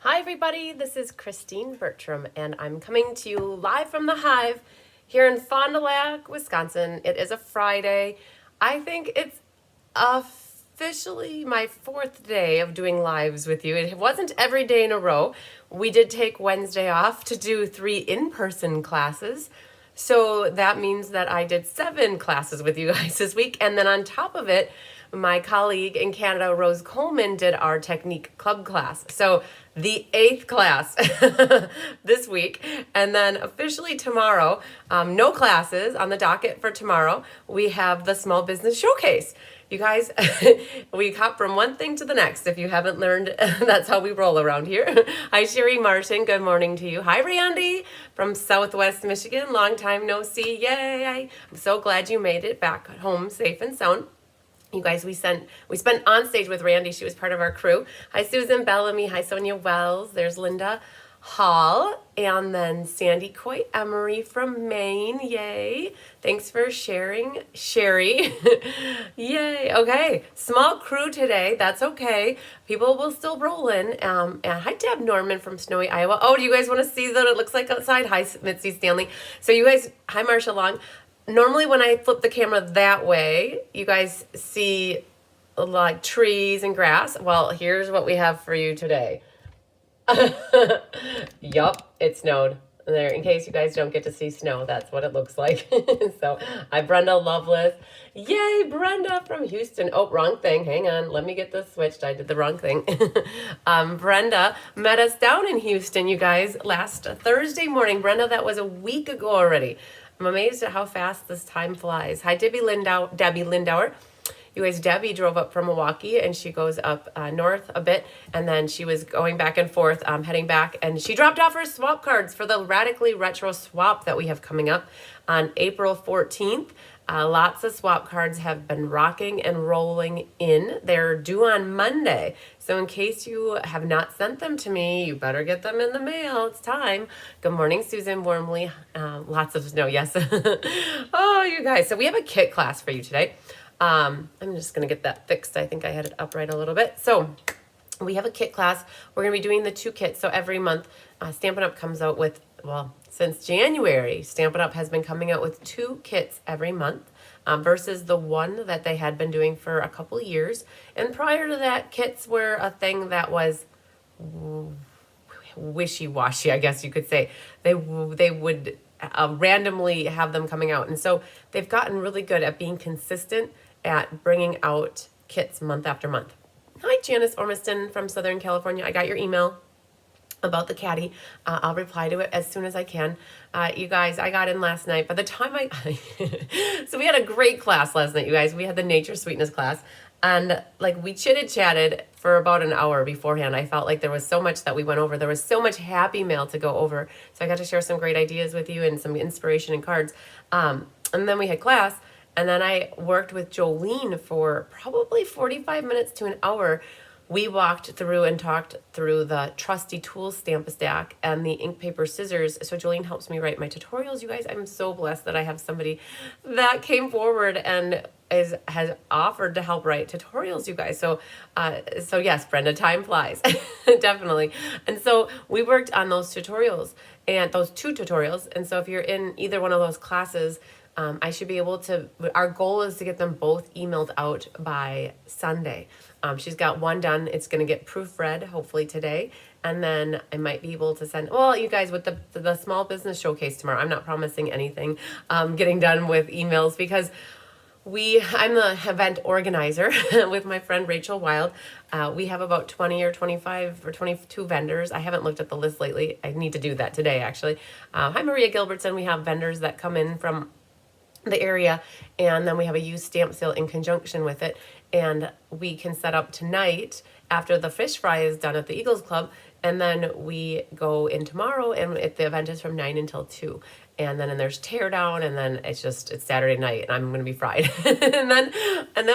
Hi everybody, this is Christine Bertram and I'm coming to you live from the Hive here in Fond du Lac, Wisconsin. It is a Friday. I think it's officially my fourth day of doing lives with you. It wasn't every day in a row. We did take Wednesday off to do 3 in-person classes. So that means that I did 7 classes with you guys this week. And then on top of it, my colleague in Canada, Rose Coleman, did our technique club class. So the 8th class this week. And then officially tomorrow, no classes on the docket for tomorrow. We have the Small Business Showcase. You guys, we hop from one thing to the next. If you haven't learned, that's how we roll around here. Hi, Sherry Martin. Good morning to you. Hi, Randy from Southwest Michigan. Long time no see. Yay. I'm so glad you made it back home safe and sound. You guys, we spent on stage with Randy. She was part of our crew. Hi, Susan Bellamy. Hi, Sonia Wells. There's Linda Hall. And then Sandy Coy Emery from Maine. Yay. Thanks for sharing, Sherry. Yay. Okay. Small crew today. That's okay. People will still roll in. And hi, Deb Norman from snowy Iowa. Oh, do you guys want to see what it looks like outside? Hi, Mitzi Stanley. So you guys, hi, Marsha Long. Normally when I flip the camera that way, you guys see like trees and grass. Well, here's what we have for you today. Yup, it snowed. There, in case you guys don't get to see snow, that's what it looks like. So, hi, Brenda Lovelace. Yay, Brenda from Houston. Oh, wrong thing. Hang on. Let me get this switched. I did the wrong thing. Brenda met us down in Houston, you guys, last Thursday morning. Brenda, that was a week ago already. I'm amazed at how fast this time flies. Hi, Debbie Lindauer. You guys, Debbie drove up from Milwaukee and she goes up north a bit, and then she was going back and forth, heading back, and she dropped off her swap cards for the Radically Retro Swap that we have coming up on April 14th. Lots of swap cards have been rocking and rolling in. They're due on Monday. So in case you have not sent them to me, you better get them in the mail. It's time. Good morning, Susan Warmly. Lots of snow, yes. Oh, you guys. So we have a kit class for you today. I'm just going to get that fixed. I think I had it upright a little bit. So we have a kit class. We're going to be doing the 2 kits. So every month, Stampin' Up! Comes out with, well, since January, Stampin' Up! Has been coming out with 2 kits every month versus the one that they had been doing for a couple years. And prior to that, kits were a thing that was wishy-washy, I guess you could say. They would randomly have them coming out. And so they've gotten really good at being consistent at bringing out kits month after month. Hi, Janice Ormiston from Southern California. I got your email about the caddy. I'll reply to it as soon as I can. You guys, I got in last night. By the time so we had a great class last night, you guys. We had the Nature Sweetness class. And like we chitted-chatted for about an hour beforehand. I felt like there was so much that we went over. There was so much happy mail to go over. So I got to share some great ideas with you and some inspiration and cards. And then we had class. And then I worked with Jolene for probably 45 minutes to an hour. We walked through and talked through the trusty tools Stamp-A-Stack and the ink, paper, scissors. So Jolene helps me write my tutorials. You guys, I'm so blessed that I have somebody that came forward and has offered to help write tutorials, you guys. So yes, Brenda, time flies. Definitely. And so we worked on those tutorials, and those 2 tutorials. And so if you're in either one of those classes, I should be able to, our goal is to get them both emailed out by Sunday. She's got one done. It's going to get proofread hopefully today. And then I might be able to send, well, you guys, with the Small Business Showcase tomorrow, I'm not promising anything getting done with emails because I'm the event organizer with my friend Rachel Wild. We have about 20 or 25 or 22 vendors. I haven't looked at the list lately. I need to do that today, actually. Hi, Maria Gilbertson. We have vendors that come in from the area, and then we have a used stamp sale in conjunction with it, and we can set up tonight after the fish fry is done at the Eagles Club, and then we go in tomorrow, and the event is from 9 until 2. And then there's tear down, and then it's Saturday night, and I'm gonna be fried. and then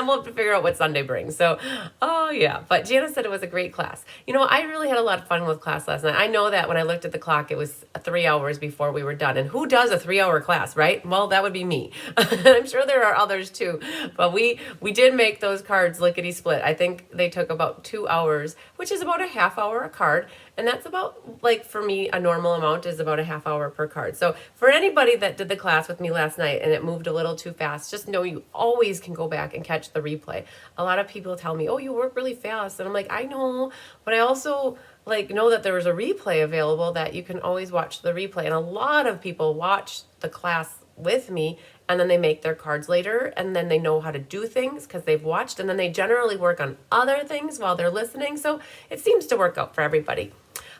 we'll have to figure out what Sunday brings. So, oh yeah. But Janice said it was a great class. You know, I really had a lot of fun with class last night. I know that when I looked at the clock, it was 3 hours before we were done. And who does a 3-hour class, right? Well, that would be me. I'm sure there are others too. But we did make those cards lickety lickety split. I think they took about 2 hours, which is about a half hour a card. And that's about, like, for me, a normal amount is about a half hour per card. So for anybody that did the class with me last night and it moved a little too fast, just know you always can go back and catch the replay. A lot of people tell me, oh, you work really fast. And I'm like, I know, but I also like know that there was a replay available that you can always watch the replay. And a lot of people watch the class with me and then they make their cards later and then they know how to do things because they've watched, and then they generally work on other things while they're listening. So it seems to work out for everybody.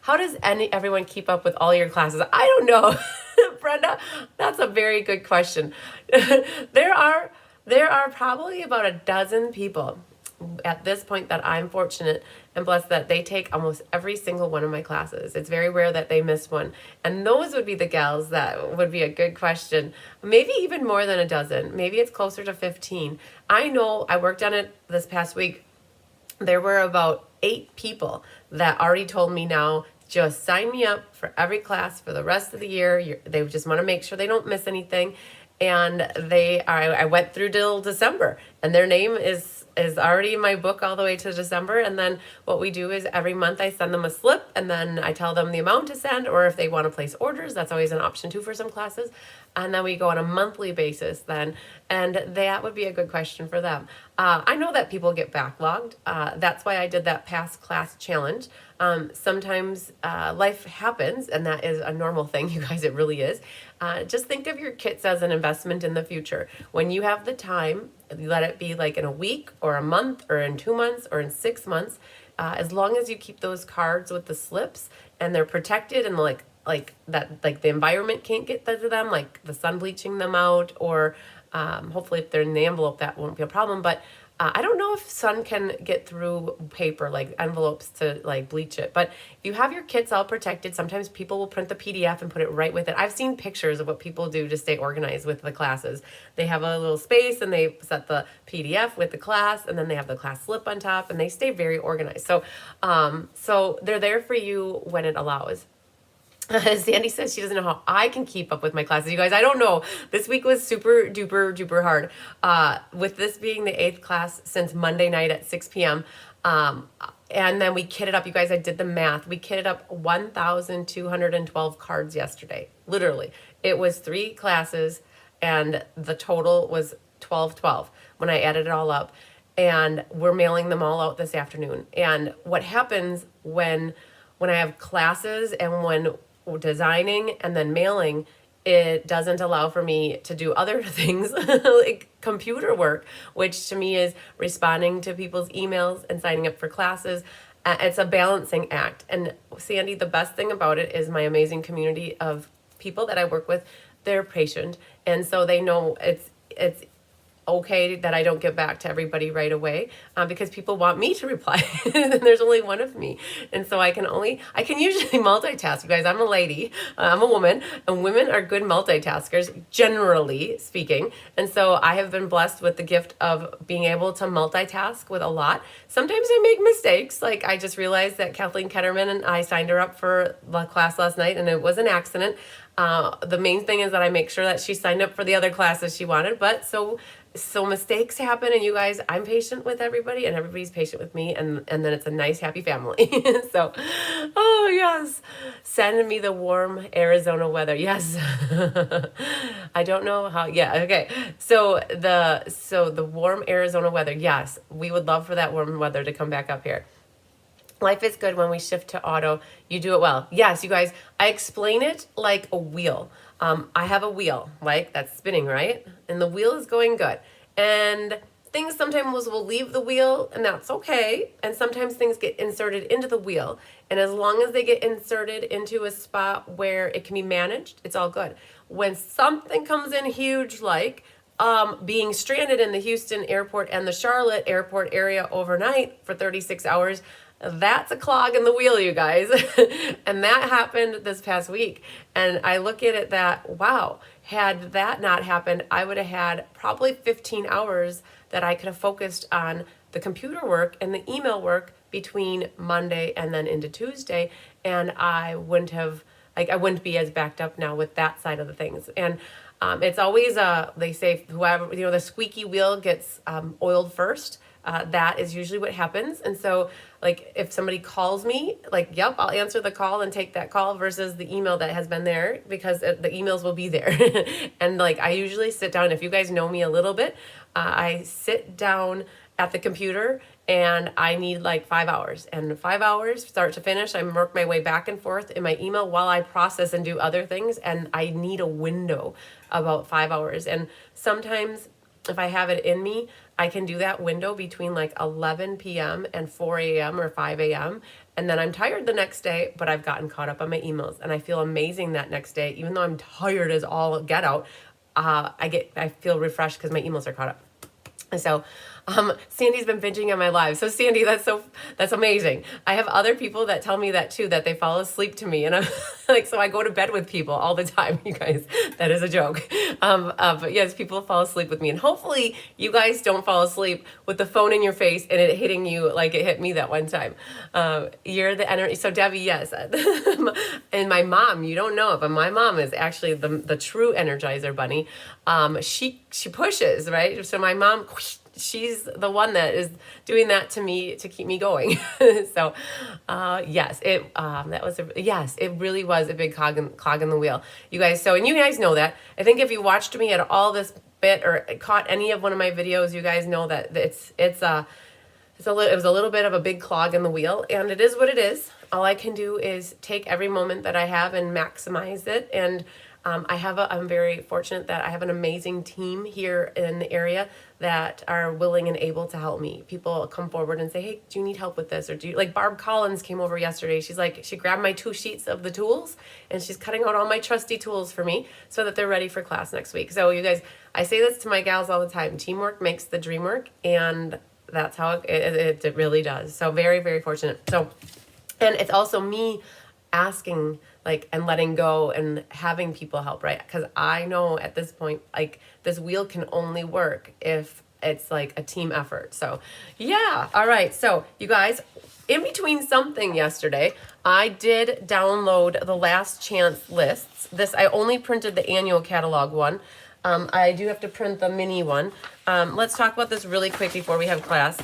How does everyone keep up with all your classes? I don't know. Brenda, that's a very good question. There are probably about a dozen people at this point that I'm fortunate and blessed that they take almost every single one of my classes. It's very rare that they miss one. And those would be the gals that would be a good question. Maybe even more than a dozen. Maybe it's closer to 15. I know I worked on it this past week. There were about 8 people that already told me now, just sign me up for every class for the rest of the year. They just want to make sure they don't miss anything. And I went through till December, and their name is already in my book all the way to December. And then what we do is every month I send them a slip, and then I tell them the amount to send, or if they want to place orders, that's always an option too for some classes. And then we go on a monthly basis then, and that would be a good question for them. I know that people get backlogged. That's why I did that past class challenge. Sometimes life happens, and that is a normal thing, you guys, it really is. Just think of your kits as an investment in the future. When you have the time, let it be like in a week or a month or in 2 months or in 6 months, as long as you keep those cards with the slips and they're protected and like that, like the environment can't get to them, like the sun bleaching them out, or hopefully if they're in the envelope that won't be a problem. But I don't know if sun can get through paper, like envelopes, to like bleach it. But if you have your kits all protected, sometimes people will print the PDF and put it right with it. I've seen pictures of what people do to stay organized with the classes. They have a little space and they set the PDF with the class, and then they have the class slip on top, and they stay very organized. So, so they're there for you when it allows. Sandy says she doesn't know how I can keep up with my classes. You guys, I don't know. This week was super duper hard. With this being the 8th class since Monday night at 6 p.m. And then we kitted up. You guys, I did the math. We kitted up 1,212 cards yesterday. Literally. It was 3 classes and the total was 1212 when I added it all up. And we're mailing them all out this afternoon. And what happens when I have classes and when designing and then mailing, it doesn't allow for me to do other things like computer work, which to me is responding to people's emails and signing up for classes. It's a balancing act. And Sandy, the best thing about it is my amazing community of people that I work with, they're patient. And so they know it's okay that I don't get back to everybody right away, because people want me to reply and there's only one of me. And so I can usually multitask. You guys, I'm a lady, I'm a woman, and women are good multitaskers, generally speaking. And so I have been blessed with the gift of being able to multitask with a lot. Sometimes I make mistakes. Like I just realized that Kathleen Ketterman and I signed her up for the class last night and it was an accident. The main thing is that I make sure that she signed up for the other classes she wanted, but so mistakes happen, and you guys, I'm patient with everybody and everybody's patient with me, and then it's a nice happy family. So, oh yes, send me the warm Arizona weather. Yes. I don't know how. Yeah, okay. So the warm Arizona weather. Yes, we would love for that warm weather to come back up here. Life is good when we shift to auto. You do it well. Yes, you guys, I explain it like a wheel. I have a wheel, like that's spinning, right? And the wheel is going good. And things sometimes will leave the wheel, and that's okay. And sometimes things get inserted into the wheel. And as long as they get inserted into a spot where it can be managed, it's all good. When something comes in huge, like being stranded in the Houston airport and the Charlotte airport area overnight for 36 hours, that's a clog in the wheel, you guys. And that happened this past week. And I look at it that, wow, had that not happened, I would have had probably 15 hours that I could have focused on the computer work and the email work between Monday and then into Tuesday. And I wouldn't be as backed up now with that side of the things. And it's always, they say, whoever, the squeaky wheel gets oiled first. that is usually what happens. And so, like, if somebody calls me, like, yep, I'll answer the call and take that call versus the email that has been there, because the emails will be there. And like, I usually sit down, if you guys know me a little bit, I sit down at the computer and I need like 5 hours, and 5 hours start to finish, I work my way back and forth in my email while I process and do other things. And I need a window about 5 hours. And sometimes if I have it in me, I can do that window between like 11 p.m. and 4 a.m. or 5 a.m. And then I'm tired the next day, but I've gotten caught up on my emails and I feel amazing that next day. Even though I'm tired as all get out, I feel refreshed because my emails are caught up. And so Sandy's been binging on my live. So Sandy, that's amazing. I have other people that tell me that too, that they fall asleep to me. And I'm like, so I go to bed with people all the time, you guys. That is a joke. But yes, people fall asleep with me. And hopefully you guys don't fall asleep with the phone in your face and it hitting you like it hit me that one time. You're the energy. So Debbie, yes. And my mom, you don't know it, but my mom is actually the true Energizer Bunny. She pushes, right? So my mom, she's the one that is doing that to me to keep me going. So, yes, it really was a big clog in the wheel, you guys. So, and you guys know that. I think if you watched me at all this bit or caught any of one of my videos, you guys know that it was a little bit of a big clog in the wheel, and it is what it is. All I can do is take every moment that I have and maximize it. And I'm very fortunate that I have an amazing team here in the area that are willing and able to help me. People come forward and say, hey, do you need help with this? Or like Barb Collins came over yesterday. She's like, she grabbed my 2 sheets of the tools and she's cutting out all my trusty tools for me so that they're ready for class next week. So you guys, I say this to my gals all the time, teamwork makes the dream work. And that's how it really does. So very, very fortunate. So, and it's also me asking and letting go and having people help, right? Because I know at this point, like, this wheel can only work if it's like a team effort. So yeah. All right. So you guys, in between something yesterday, I did download the last chance lists. I only printed the annual catalog one. I do have to print the mini one. Let's talk about this really quick before we have class.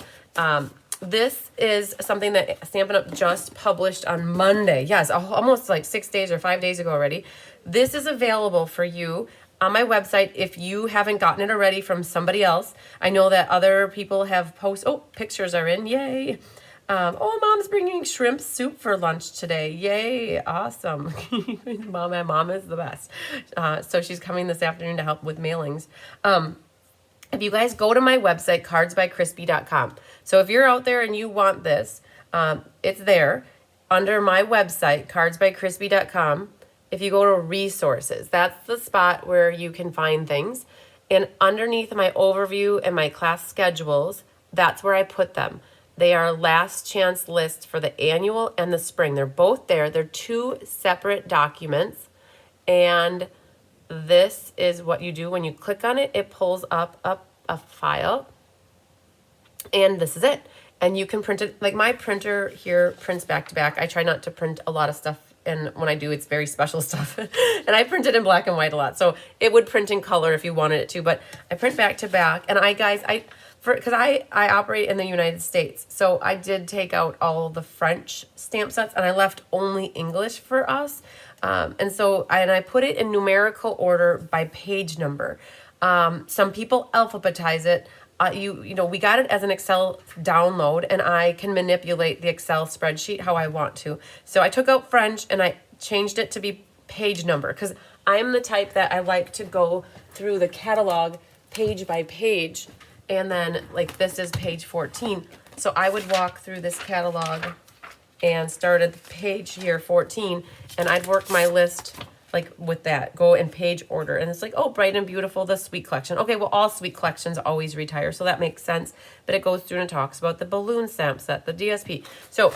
This is something that Stampin' Up! Just published on Monday. Yes, almost like 6 days or 5 days ago already. This is available for you on my website if you haven't gotten it already from somebody else. I know that other people have pictures are in. Yay. Mom's bringing shrimp soup for lunch today. Yay. Awesome. Mom is the best. So she's coming this afternoon to help with mailings. If you guys go to my website, cardsbycrispy.com. So if you're out there and you want this, it's there under my website, cardsbycrispy.com. If you go to resources, that's the spot where you can find things. And underneath my overview and my class schedules, that's where I put them. They are last chance lists for the annual and the spring. They're both there. They're 2 separate documents. And this is what you do when you click on it. It pulls up a file, and this is it. And you can print it. Like my printer here prints back to back. I try not to print a lot of stuff, and when I do, it's very special stuff. And I print it in black and white a lot, so it would print in color if you wanted it to. But I print back to back, and because I operate in the United States, so I did take out all the French stamp sets, and I left only English for us. And I put it in numerical order by page number. Some people alphabetize it. We got it as an Excel download, and I can manipulate the Excel spreadsheet how I want to. So I took out French and I changed it to be page number, because I'm the type that I like to go through the catalog page by page. And then like this is page 14. So I would walk through this catalog and start at page here 14, and I'd work my list like with that, go in page order. And it's like, oh, Bright and Beautiful, the sweet collection. Okay, well, all sweet collections always retire, so that makes sense. But it goes through and talks about the balloon stamp set, the DSP. So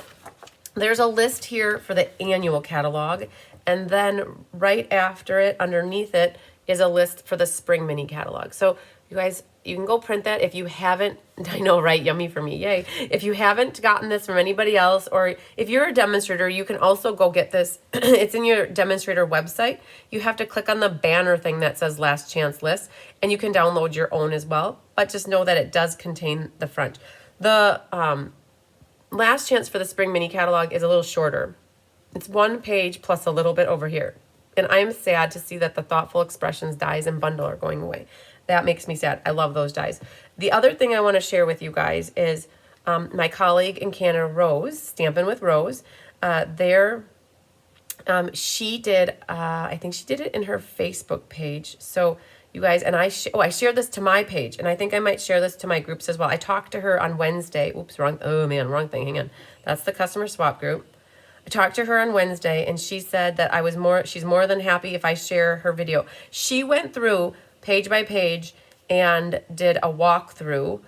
there's a list here for the annual catalog. And then right after it, underneath it, is a list for the spring mini catalog. So you guys, you can go print that if you haven't. I know, right? Yummy for me. Yay. If you haven't gotten this from anybody else, or if you're a demonstrator, you can also go get this. It's in your demonstrator website. You have to click on the banner thing that says last chance list, and you can download your own as well. But just know that it does contain the front. The last chance for the spring mini catalog is a little shorter. It's 1 page plus a little bit over here. And I'm sad to see that the Thoughtful Expressions dies and bundle are going away. That makes me sad. I love those dies. The other thing I want to share with you guys is my colleague in Canada, Rose, Stampin' with Rose, she did, I think she did it in her Facebook page. So you guys, and I shared this to my page, and I think I might share this to my groups as well. I talked to her on Wednesday. Oops, wrong thing. Hang on. That's the customer swap group. I talked to her on Wednesday, and she said that she's more than happy if I share her video. She went through page by page and did a walkthrough.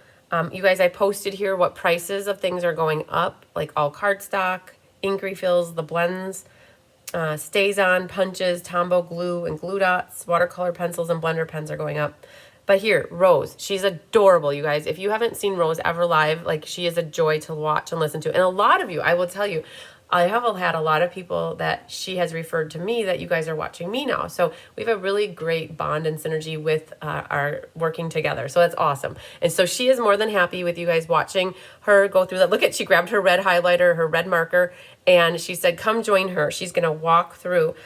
You guys, I posted here what prices of things are going up, like all cardstock, ink refills, the blends, stays on, punches, Tombow glue, and glue dots, watercolor pencils, and blender pens are going up. But here, Rose, she's adorable, you guys. If you haven't seen Rose ever live, like, she is a joy to watch and listen to. And a lot of you, I will tell you, I have had a lot of people that she has referred to me that you guys are watching me now. So we have a really great bond and synergy with our working together. So that's awesome. And so she is more than happy with you guys watching her go through that. Look at, she grabbed her red highlighter, her red marker, and she said, come join her. She's going to walk through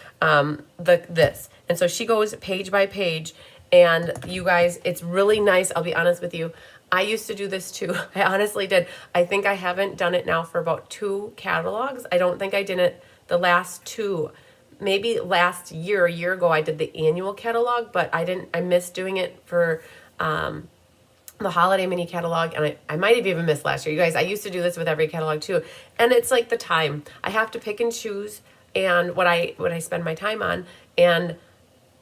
this. And so she goes page by page. And you guys, it's really nice. I'll be honest with you. I used to do this too. I honestly did. I think I haven't done it now for about 2 catalogs. I don't think I did it the last 2. Maybe last year, a year ago, I did the annual catalog, but I missed doing it for the holiday mini catalog, and I might have even missed last year. You guys, I used to do this with every catalog too. And it's like the time. I have to pick and choose and what I spend my time on. And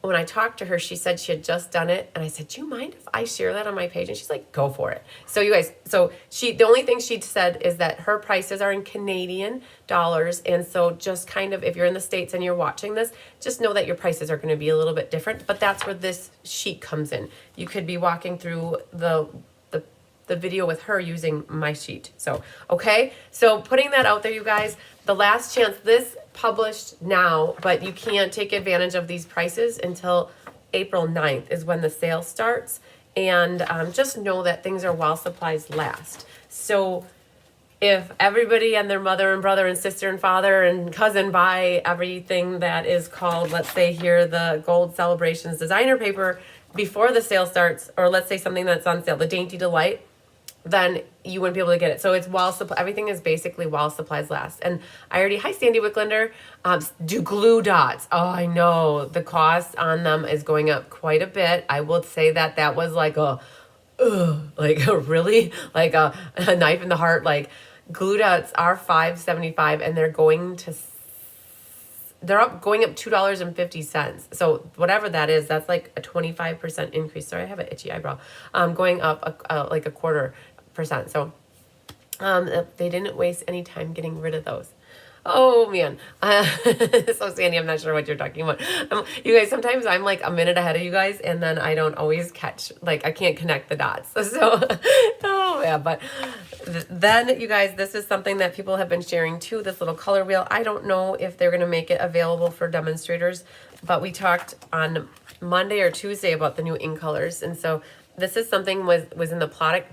when I talked to her, she said she had just done it. And I said, do you mind if I share that on my page? And she's like, go for it. So you guys, the only thing she said is that her prices are in Canadian dollars. And so just kind of, if you're in the States and you're watching this, just know that your prices are going to be a little bit different. But that's where this sheet comes in. You could be walking through the video with her using my sheet. So, okay. So putting that out there, you guys, the last chance, this published now, but you can't take advantage of these prices until April 9th is when the sale starts. And just know that things are while supplies last. So if everybody and their mother and brother and sister and father and cousin buy everything that is called, let's say here, the Gold Celebrations designer paper before the sale starts, or let's say something that's on sale, the Dainty Delight, then you wouldn't be able to get it. So it's everything is basically while supplies last. And hi Sandy Wicklander, do glue dots. Oh, I know the cost on them is going up quite a bit. I will say that was like really like a knife in the heart. Like, glue dots are $5.75 and they're going up $2.50. So whatever that is, that's like a 25% increase. Sorry, I have an itchy eyebrow. Going up like a 1/4%. So they didn't waste any time getting rid of those. Oh man. So Sandy, I'm not sure what you're talking about. You guys, sometimes I'm like a minute ahead of you guys and then I don't always catch, like, I can't connect the dots. So, oh yeah, but then you guys, this is something that people have been sharing too, this little color wheel. I don't know if they're going to make it available for demonstrators, but we talked on Monday or Tuesday about the new ink colors. And so this is something was in the product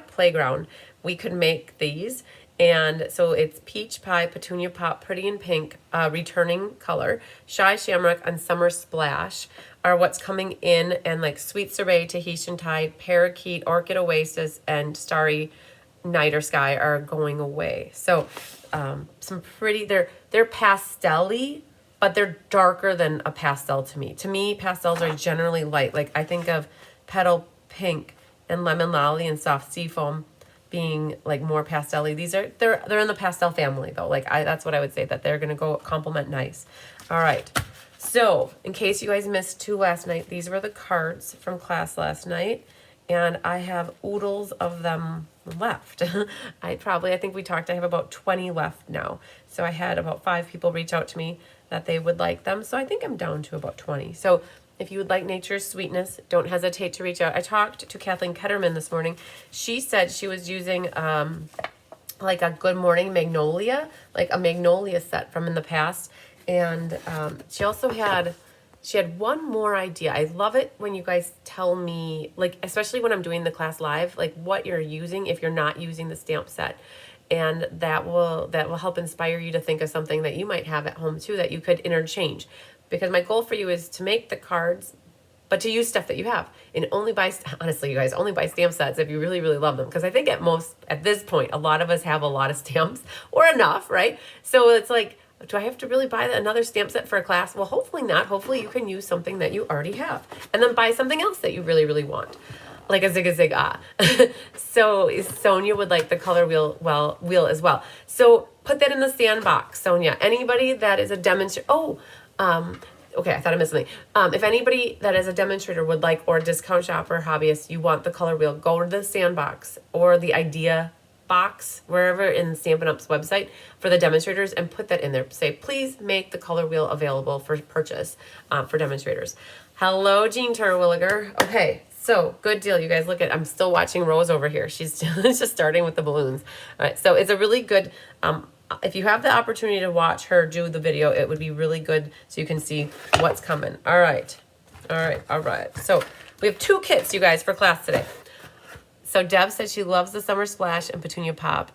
playground. We could make these. And so it's Peach Pie, Petunia Pop, Pretty in Pink, returning color, Shy Shamrock, and Summer Splash are what's coming in, and like Sweet Sorbet, Tahitian Tide, Parakeet, Orchid Oasis, and Starry Night or Sky are going away. So some pretty, they're pastel-y, but they're darker than a pastel to me. To me, pastels are generally light. Like, I think of Petal Pink and Lemon Lolly and Soft Seafoam being like more pastel-y. They're in the pastel family though. Like, that's what I would say, that they're gonna go complement nice. All right. So in case you guys missed 2 last night, these were the cards from class last night, and I have oodles of them left. I think we talked, I have about 20 left now. So I had about 5 people reach out to me that they would like them. So I think I'm down to about 20. So if you would like Nature's Sweetness, don't hesitate to reach out. I talked to Kathleen Ketterman this morning. She said she was using like a Good Morning Magnolia, like a magnolia set from in the past. And she also had she had one more idea. I love it when you guys tell me, like, especially when I'm doing the class live, like what you're using if you're not using the stamp set. And that will help inspire you to think of something that you might have at home too that you could interchange. Because my goal for you is to make the cards, but to use stuff that you have, and only buy, honestly, you guys, only buy stamp sets if you really, really love them. Because I think at this point, a lot of us have a lot of stamps or enough, right? So it's like, do I have to really buy another stamp set for a class? Well, hopefully not. Hopefully you can use something that you already have and then buy something else that you really, really want, like a zig-a-zig-ah. So Sonia would like the color wheel as well. So put that in the sandbox, Sonia. Anybody that is a demonstrator, okay, I thought I missed something. If anybody that is a demonstrator would like, or a discount shopper, hobbyist, you want the color wheel, go to the sandbox or the idea box, wherever in Stampin' Up's website for the demonstrators, and put that in there. Say, please make the color wheel available for purchase for demonstrators. Hello, Jean Terwilliger. Okay, so good deal, you guys. Look at, I'm still watching Rose over here. She's just starting with the balloons. All right, so it's a really good, if you have the opportunity to watch her do the video, it would be really good so you can see what's coming. All right. So we have 2 kits, you guys, for class today. So Deb said she loves the Summer Splash and Petunia Pop,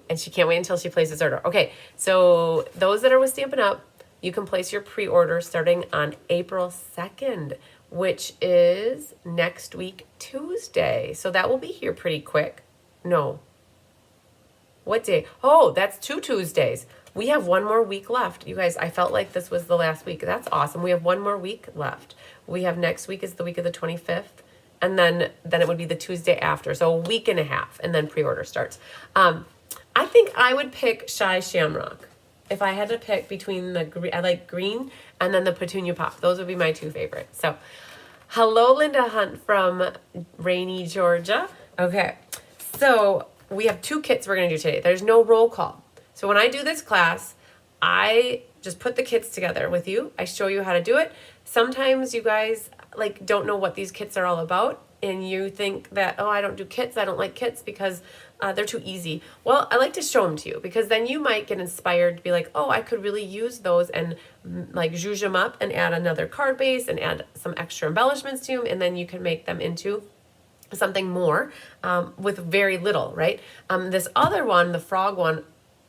and she can't wait until she places order. Okay, so those that are with Stampin' Up, you can place your pre-order starting on April 2nd, which is next week, Tuesday. So that will be here pretty quick. No. What day? Oh, that's 2 Tuesdays. We have 1 more week left. You guys, I felt like this was the last week. That's awesome. We have 1 more week left. We have next week is the week of the 25th. And then it would be the Tuesday after. So a week and a half, and then pre-order starts. I think I would pick Shy Shamrock. If I had to pick between I like green and then the Petunia Pop. Those would be my 2 favorites. So hello, Linda Hunt from rainy Georgia. Okay, so we have 2 kits we're going to do today. There's no roll call. So when I do this class, I just put the kits together with you. I show you how to do it. Sometimes you guys like don't know what these kits are all about, and you think that, oh, I don't do kits, I don't like kits because they're too easy. Well, I like to show them to you, because then you might get inspired to be like, oh, I could really use those, and like zhuzh them up and add another card base and add some extra embellishments to them, and then you can make them into something more with very little, right? This other one, the frog one,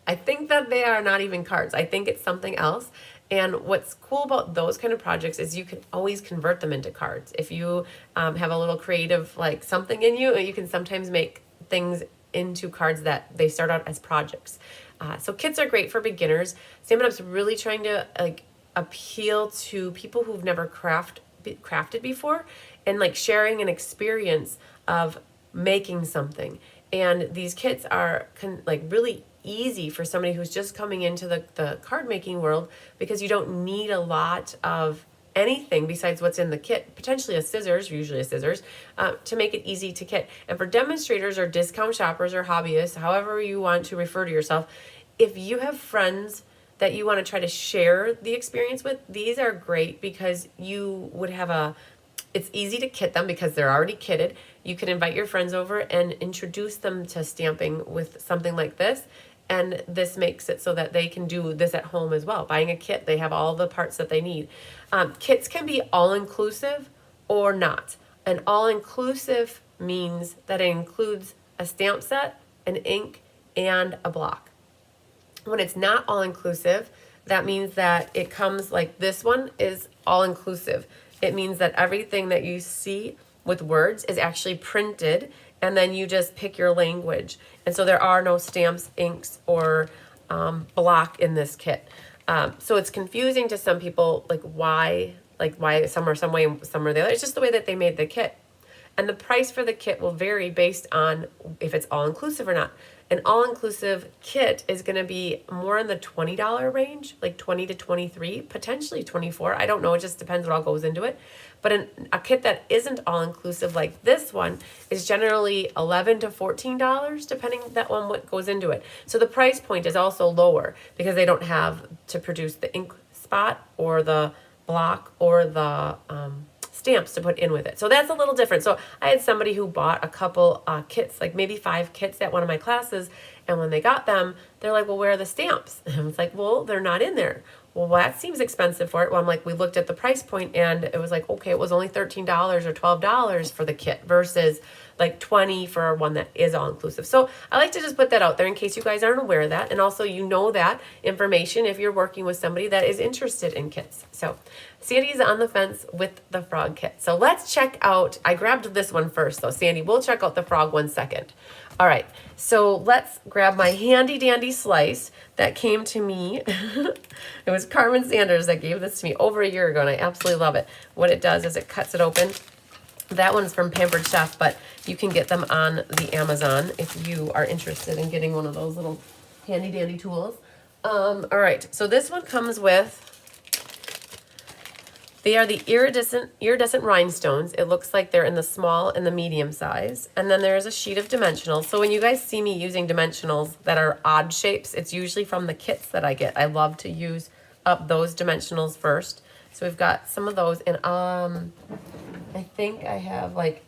I think that they are not even cards. I think it's something else. And what's cool about those kind of projects is you can always convert them into cards. If you have a little creative, like something in you, you can sometimes make things into cards that they start out as projects. So kits are great for beginners. Stampin' Up's really trying to like appeal to people who've never crafted before, and like sharing an experience of making something. And these kits are like really easy for somebody who's just coming into the card making world, because you don't need a lot of anything besides what's in the kit, potentially usually a scissors, to make it easy to kit. And for demonstrators or discount shoppers or hobbyists, however you want to refer to yourself, if you have friends that you want to try to share the experience with, these are great, because you would have it's easy to kit them because they're already kitted. You can invite your friends over and introduce them to stamping with something like this. And this makes it so that they can do this at home as well. Buying a kit, they have all the parts that they need. Kits can be all-inclusive or not. An all-inclusive means that it includes a stamp set, an ink, and a block. When it's not all-inclusive, that means that it comes like this one is all-inclusive. It means that everything that you see with words is actually printed, and then you just pick your language. And so there are no stamps, inks, or block in this kit. So it's confusing to some people, like why some are some way, some are the other. It's just the way that they made the kit. And the price for the kit will vary based on if it's all-inclusive or not. An all-inclusive kit is going to be more in the $20 range, like 20 to 23, potentially 24. I don't know. It just depends what all goes into it. But a kit that isn't all-inclusive like this one is generally $11 to $14, depending that one what goes into it. So the price point is also lower because they don't have to produce the ink spot or the block or the stamps to put in with it. So that's a little different. So I had somebody who bought a couple kits, like maybe 5 kits at one of my classes, and when they got them, they're like, well, where are the stamps? And I was like, well, they're not in there. well, that seems expensive for it. Well, I'm like, we looked at the price point and it was like, okay, it was only $13 or $12 for the kit versus like 20 for one that is all inclusive. So I like to just put that out there in case you guys aren't aware of that. And also, you know that information if you're working with somebody that is interested in kits. So Sandy's on the fence with the frog kit. So let's check out, I grabbed this one first though. Sandy, we'll check out the frog one second. All right, so let's grab my handy dandy slice that came to me. It was Carmen Sanders that gave this to me over a year ago, and I absolutely love it. What it does is it cuts it open. That one's from Pampered Chef, but you can get them on the Amazon if you are interested in getting one of those little handy dandy tools. All right, so this one comes with, they are the iridescent rhinestones. It looks like they're in the small and the medium size. And then there's a sheet of dimensionals. So when you guys see me using dimensionals that are odd shapes, it's usually from the kits that I get. I love to use up those dimensionals first. So we've got some of those. And I think I have like,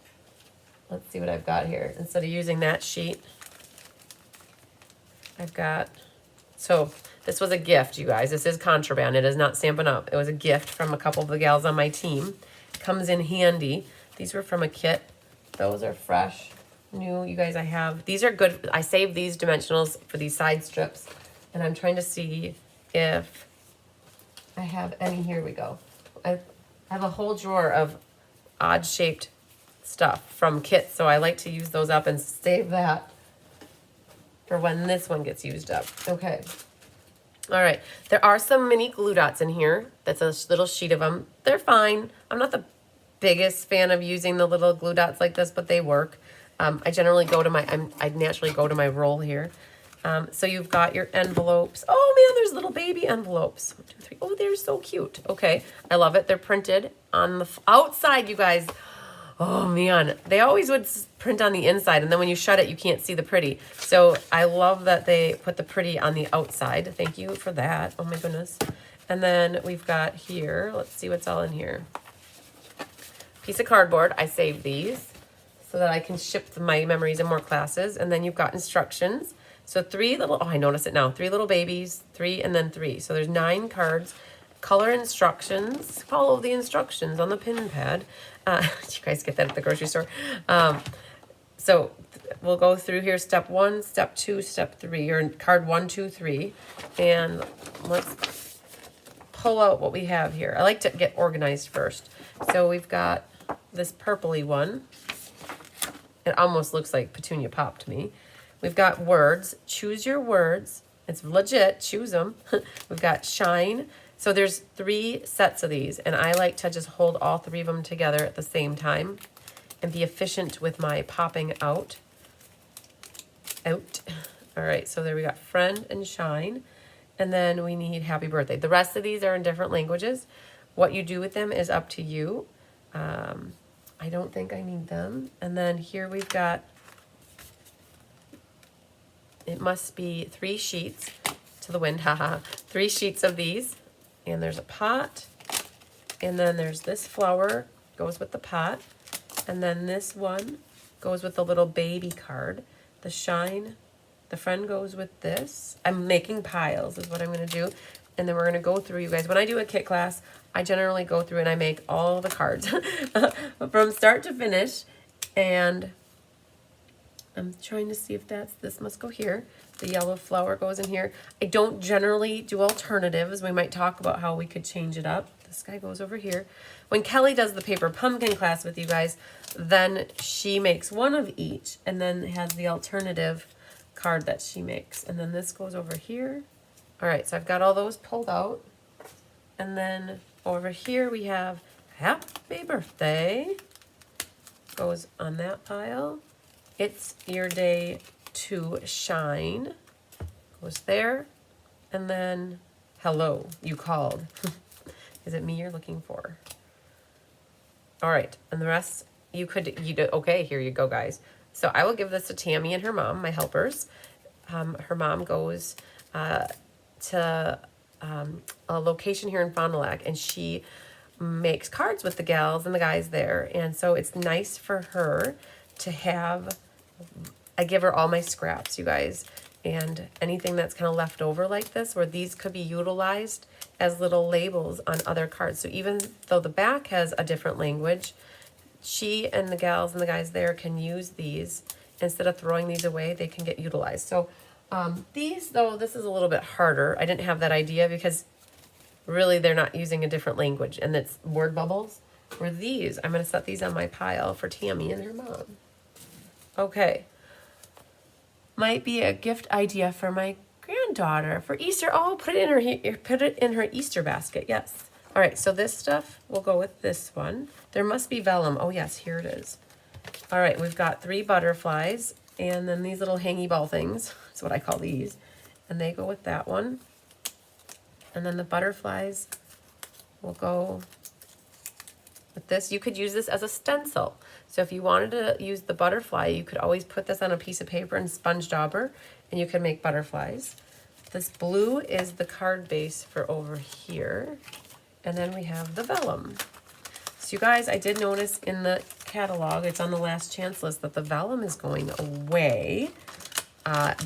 let's see what I've got here. Instead of using that sheet, I've got, so this was a gift, you guys. This is contraband. It is not Stampin' Up. It was a gift from a couple of the gals on my team. Comes in handy. These were from a kit. Those are fresh, new. You guys, I have, these are good. I saved these dimensionals for these side strips. And I'm trying to see if I have any. Here we go. I have a whole drawer of odd shaped stuff from kits. So I like to use those up and save that for when this one gets used up. Okay. All right, there are some mini glue dots in here. That's a little sheet of them. They're fine. I'm not the biggest fan of using the little glue dots like this, but they work. I generally go to my, I naturally go to my roll here. So you've got your envelopes. Oh man, there's little baby envelopes. 1, 2, 3. Oh, they're so cute. Okay, I love it. They're printed on the outside, you guys. Oh man, they always would print on the inside, and then when you shut it, you can't see the pretty. So I love that they put the pretty on the outside. Thank you for that. Oh my goodness. And then we've got here, let's see what's all in here. Piece of cardboard. I saved these so that I can ship my memories in more classes. And then you've got instructions. So 3 little, oh, I notice it now. 3 little babies, 3 and then 3. So there's 9 cards. Color instructions. Follow the instructions on the pin pad. You guys get that at the grocery store. So we'll go through here. Step 1, step 2, step 3, or card 1, 2, 3. And let's pull out what we have here. I like to get organized first. So we've got this purpley one. It almost looks like Petunia Pop to me. We've got words. Choose your words. It's legit. Choose them. We've got shine. So there's 3 sets of these, and I like to just hold all 3 of them together at the same time and be efficient with my popping out. All right, so there we got friend and shine, and then we need happy birthday. The rest of these are in different languages. What you do with them is up to you. I don't think I need them. And then here we've got, it must be 3 sheets to the wind, haha. 3 sheets of these. And there's a pot, and then there's this flower, goes with the pot, and then this one goes with the little baby card. The shine, the friend goes with this. I'm making piles is what I'm going to do, and then we're going to go through, you guys. When I do a kit class, I generally go through and I make all the cards from start to finish, and I'm trying to see if this must go here. The yellow flower goes in here. I don't generally do alternatives. We might talk about how we could change it up. This guy goes over here. When Kelly does the paper pumpkin class with you guys, then she makes one of each and then has the alternative card that she makes. And then this goes over here. All right, so I've got all those pulled out. And then over here we have happy birthday. Goes on that pile. It's your day to shine, goes there, and then hello, you called. Is it me you're looking for? All right, and the rest you do. Okay, here you go, guys. So I will give this to Tammy and her mom, my helpers. Her mom goes to a location here in Fond du Lac, and she makes cards with the gals and the guys there, and so it's nice for her to have. I give her all my scraps, you guys. and anything that's kind of left over like this, where these could be utilized as little labels on other cards. So even though the back has a different language, she and the gals and the guys there can use these. Instead of throwing these away, they can get utilized. So these, though, this is a little bit harder. I didn't have that idea because really they're not using a different language, and it's word bubbles. Where these, I'm going to set these on my pile for Tammy and her mom. Okay. Might be a gift idea for my granddaughter for Easter. Oh, put it in her Easter basket. Yes. All right, so this stuff will go with this one. There must be vellum. Oh, yes, here it is. All right, we've got 3 butterflies, and then these little hangy ball things. That's what I call these. And they go with that one. And then the butterflies will go with this. You could use this as a stencil. So if you wanted to use the butterfly, you could always put this on a piece of paper and sponge dauber, and you can make butterflies. This blue is the card base for over here. And then we have the vellum. So you guys, I did notice in the catalog, it's on the last chance list, that the vellum is going away.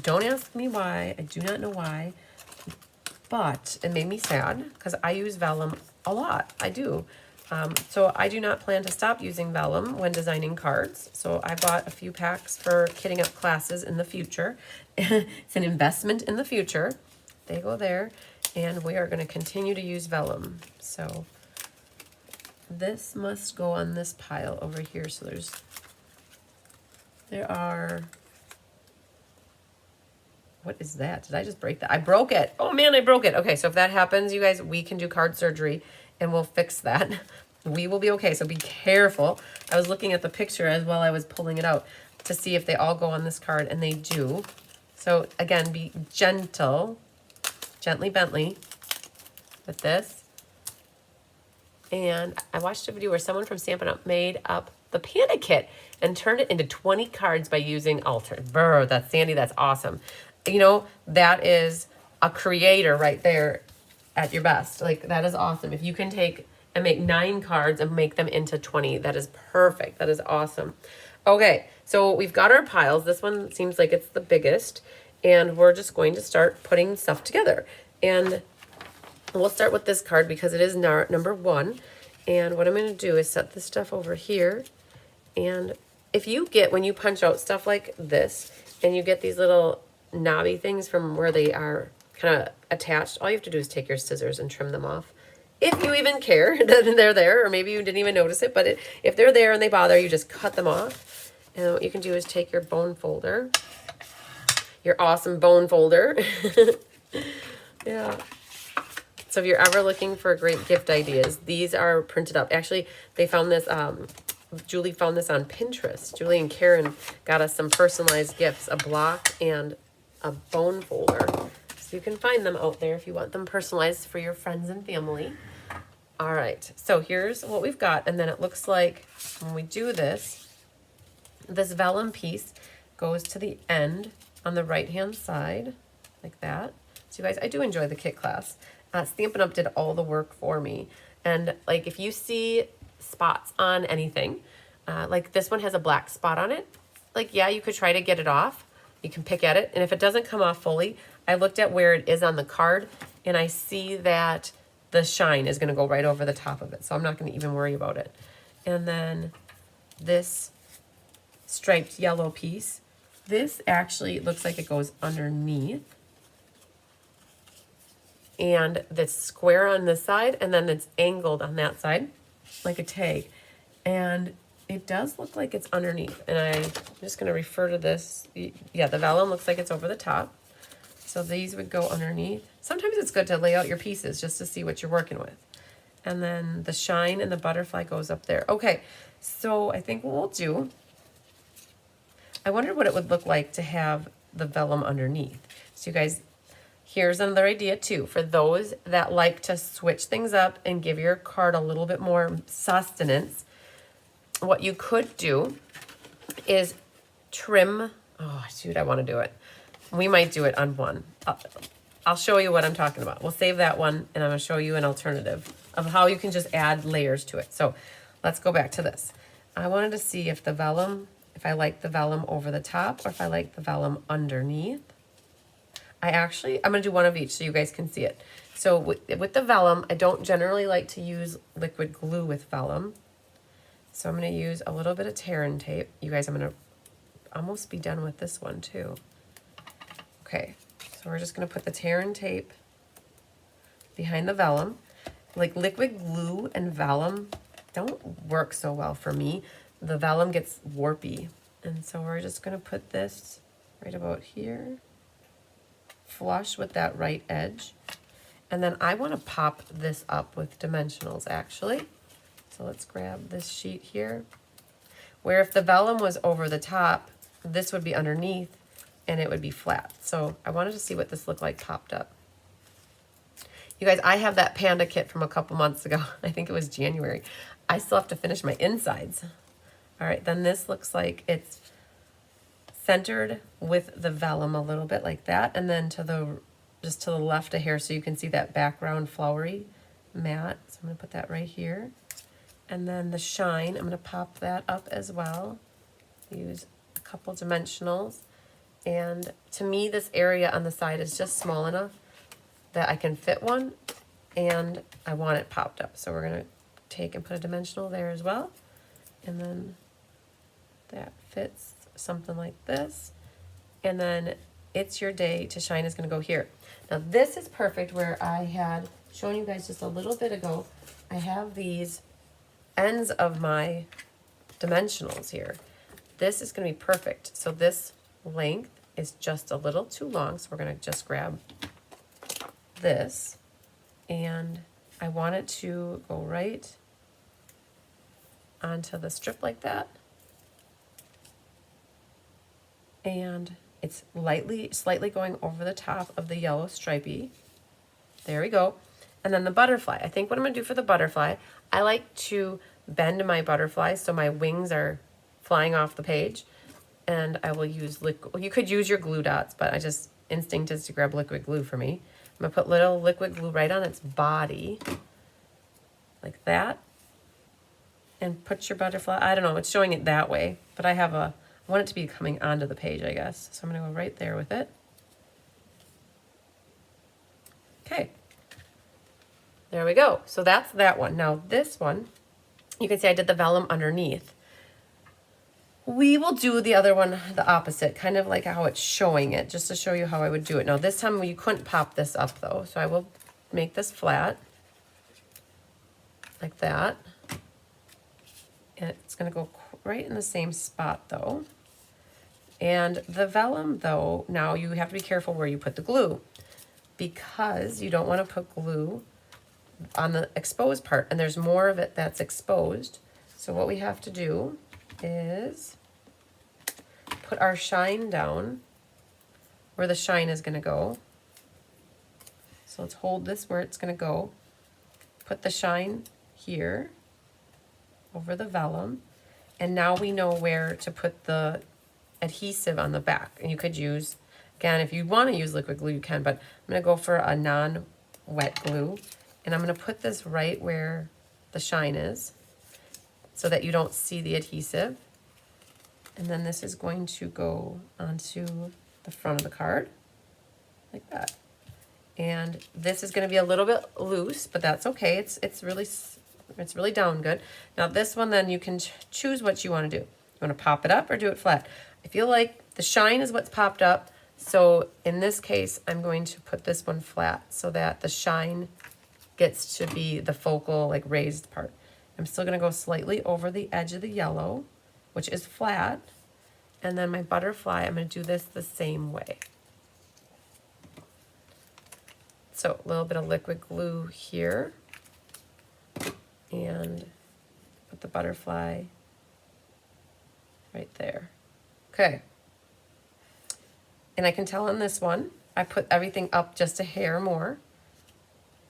Don't ask me why. I do not know why. But it made me sad because I use vellum a lot. I do. So I do not plan to stop using vellum when designing cards. So I bought a few packs for kitting up classes in the future. It's an investment in the future. They go there. And we are going to continue to use vellum. So this must go on this pile over here. So there are, what is that? Did I just break that? I broke it. Oh man, I broke it. Okay, so if that happens, you guys, we can do card surgery and we'll fix that. We will be okay, so be careful. I was looking at the picture as well. I was pulling it out to see if they all go on this card, and they do. So again, be gentle. Gently Bentley with this. And I watched a video where someone from Stampin' Up! Made up the Panda Kit and turned it into 20 cards by using alter. Brr, that's Sandy, that's awesome. You know, that is a creator right there at your best. Like, that is awesome. If you can take and make 9 cards and make them into 20, that is perfect. That is awesome. Okay, so we've got our piles. This one seems like it's the biggest. And we're just going to start putting stuff together. And we'll start with this card because it is number 1. And what I'm going to do is set this stuff over here. And if you get, when you punch out stuff like this, and you get these little knobby things from where they are kind of attached, all you have to do is take your scissors and trim them off. If you even care that they're there, or maybe you didn't even notice it, but if they're there and they bother you, just cut them off. And what you can do is take your bone folder, your awesome bone folder. Yeah. So if you're ever looking for great gift ideas, these are printed up. Actually, they found this, Julie found this on Pinterest. Julie and Karen got us some personalized gifts, a block and a bone folder. So you can find them out there if you want them personalized for your friends and family. All right, so here's what we've got. And then it looks like when we do this, this vellum piece goes to the end on the right-hand side, like that. So you guys, I do enjoy the kit class. Stampin' Up! Did all the work for me. And like, if you see spots on anything, like this one has a black spot on it, like, yeah, you could try to get it off. You can pick at it. And if it doesn't come off fully, I looked at where it is on the card, and I see that the shine is going to go right over the top of it. So I'm not going to even worry about it. And then this striped yellow piece, this actually looks like it goes underneath. And that's square on this side, and then it's angled on that side, like a tag. And it does look like it's underneath. And I'm just going to refer to this. Yeah, the vellum looks like it's over the top. So these would go underneath. Sometimes it's good to lay out your pieces just to see what you're working with. And then the shine and the butterfly goes up there. Okay, so I think what we'll do, I wondered what it would look like to have the vellum underneath. So you guys, here's another idea too, for those that like to switch things up and give your card a little bit more sustenance. What you could do is trim, oh shoot, I want to do it. We might do it on one. I'll show you what I'm talking about. We'll save that one, and I'm going to show you an alternative of how you can just add layers to it. So let's go back to this. I wanted to see if the vellum, if I like the vellum over the top or if I like the vellum underneath. I'm going to do one of each so you guys can see it. So with the vellum, I don't generally like to use liquid glue with vellum. So I'm going to use a little bit of tear and tape. You guys, I'm going to almost be done with this one too. Okay, so we're just going to put the tear and tape behind the vellum. Like liquid glue and vellum don't work so well for me. The vellum gets warpy. And so we're just going to put this right about here, flush with that right edge. And then I want to pop this up with dimensionals actually. So let's grab this sheet here, where if the vellum was over the top, this would be underneath and it would be flat. So I wanted to see what this looked like popped up. You guys, I have that panda kit from a couple months ago. I think it was January. I still have to finish my insides. All right, then this looks like it's centered with the vellum a little bit like that, and then just to the left of here so you can see that background flowery mat. So I'm gonna put that right here. And then the shine, I'm gonna pop that up as well. Use a couple dimensionals. And to me, this area on the side is just small enough that I can fit one, and I want it popped up. So we're gonna take and put a dimensional there as well. And then that fits something like this. And then It's Your Day to Shine is gonna go here. Now this is perfect where I had shown you guys just a little bit ago. I have these ends of my dimensionals here. This is gonna be perfect. So this length is just a little too long, so we're gonna just grab this, and I want it to go right onto the strip like that. And it's slightly going over the top of the yellow stripey. There we go. And then the butterfly. I think what I'm gonna do for the butterfly, I like to bend my butterfly so my wings are flying off the page. And I will use liquid, you could use your glue dots, but instinct is to grab liquid glue for me. I'm gonna put little liquid glue right on its body, like that. And put your butterfly, I don't know, it's showing it that way, but I want it to be coming onto the page, I guess. So I'm gonna go right there with it. Okay, there we go. So that's that one. Now this one, you can see I did the vellum underneath. We will do the other one the opposite, kind of like how it's showing it, just to show you how I would do it. Now this time you couldn't pop this up though, so I will make this flat, like that. And it's gonna go right in the same spot though. And the vellum though, now you have to be careful where you put the glue, because you don't wanna put glue on the exposed part, and there's more of it that's exposed. So what we have to do is put our shine down where the shine is going to go. So let's hold this where it's going to go. Put the shine here over the vellum. And now we know where to put the adhesive on the back. And you could use, again, if you want to use liquid glue, you can, but I'm going to go for a non-wet glue. And I'm going to put this right where the shine is, so that you don't see the adhesive. And then this is going to go onto the front of the card, like that. And this is gonna be a little bit loose, but that's okay. It's really down good. Now this one, then you can choose what you wanna do. You wanna pop it up or do it flat? I feel like the shine is what's popped up. So in this case, I'm going to put this one flat so that the shine gets to be the focal, like raised part. I'm still gonna go slightly over the edge of the yellow, which is flat. And then my butterfly, I'm gonna do this the same way. So a little bit of liquid glue here, and put the butterfly right there. Okay. And I can tell on this one, I put everything up just a hair more.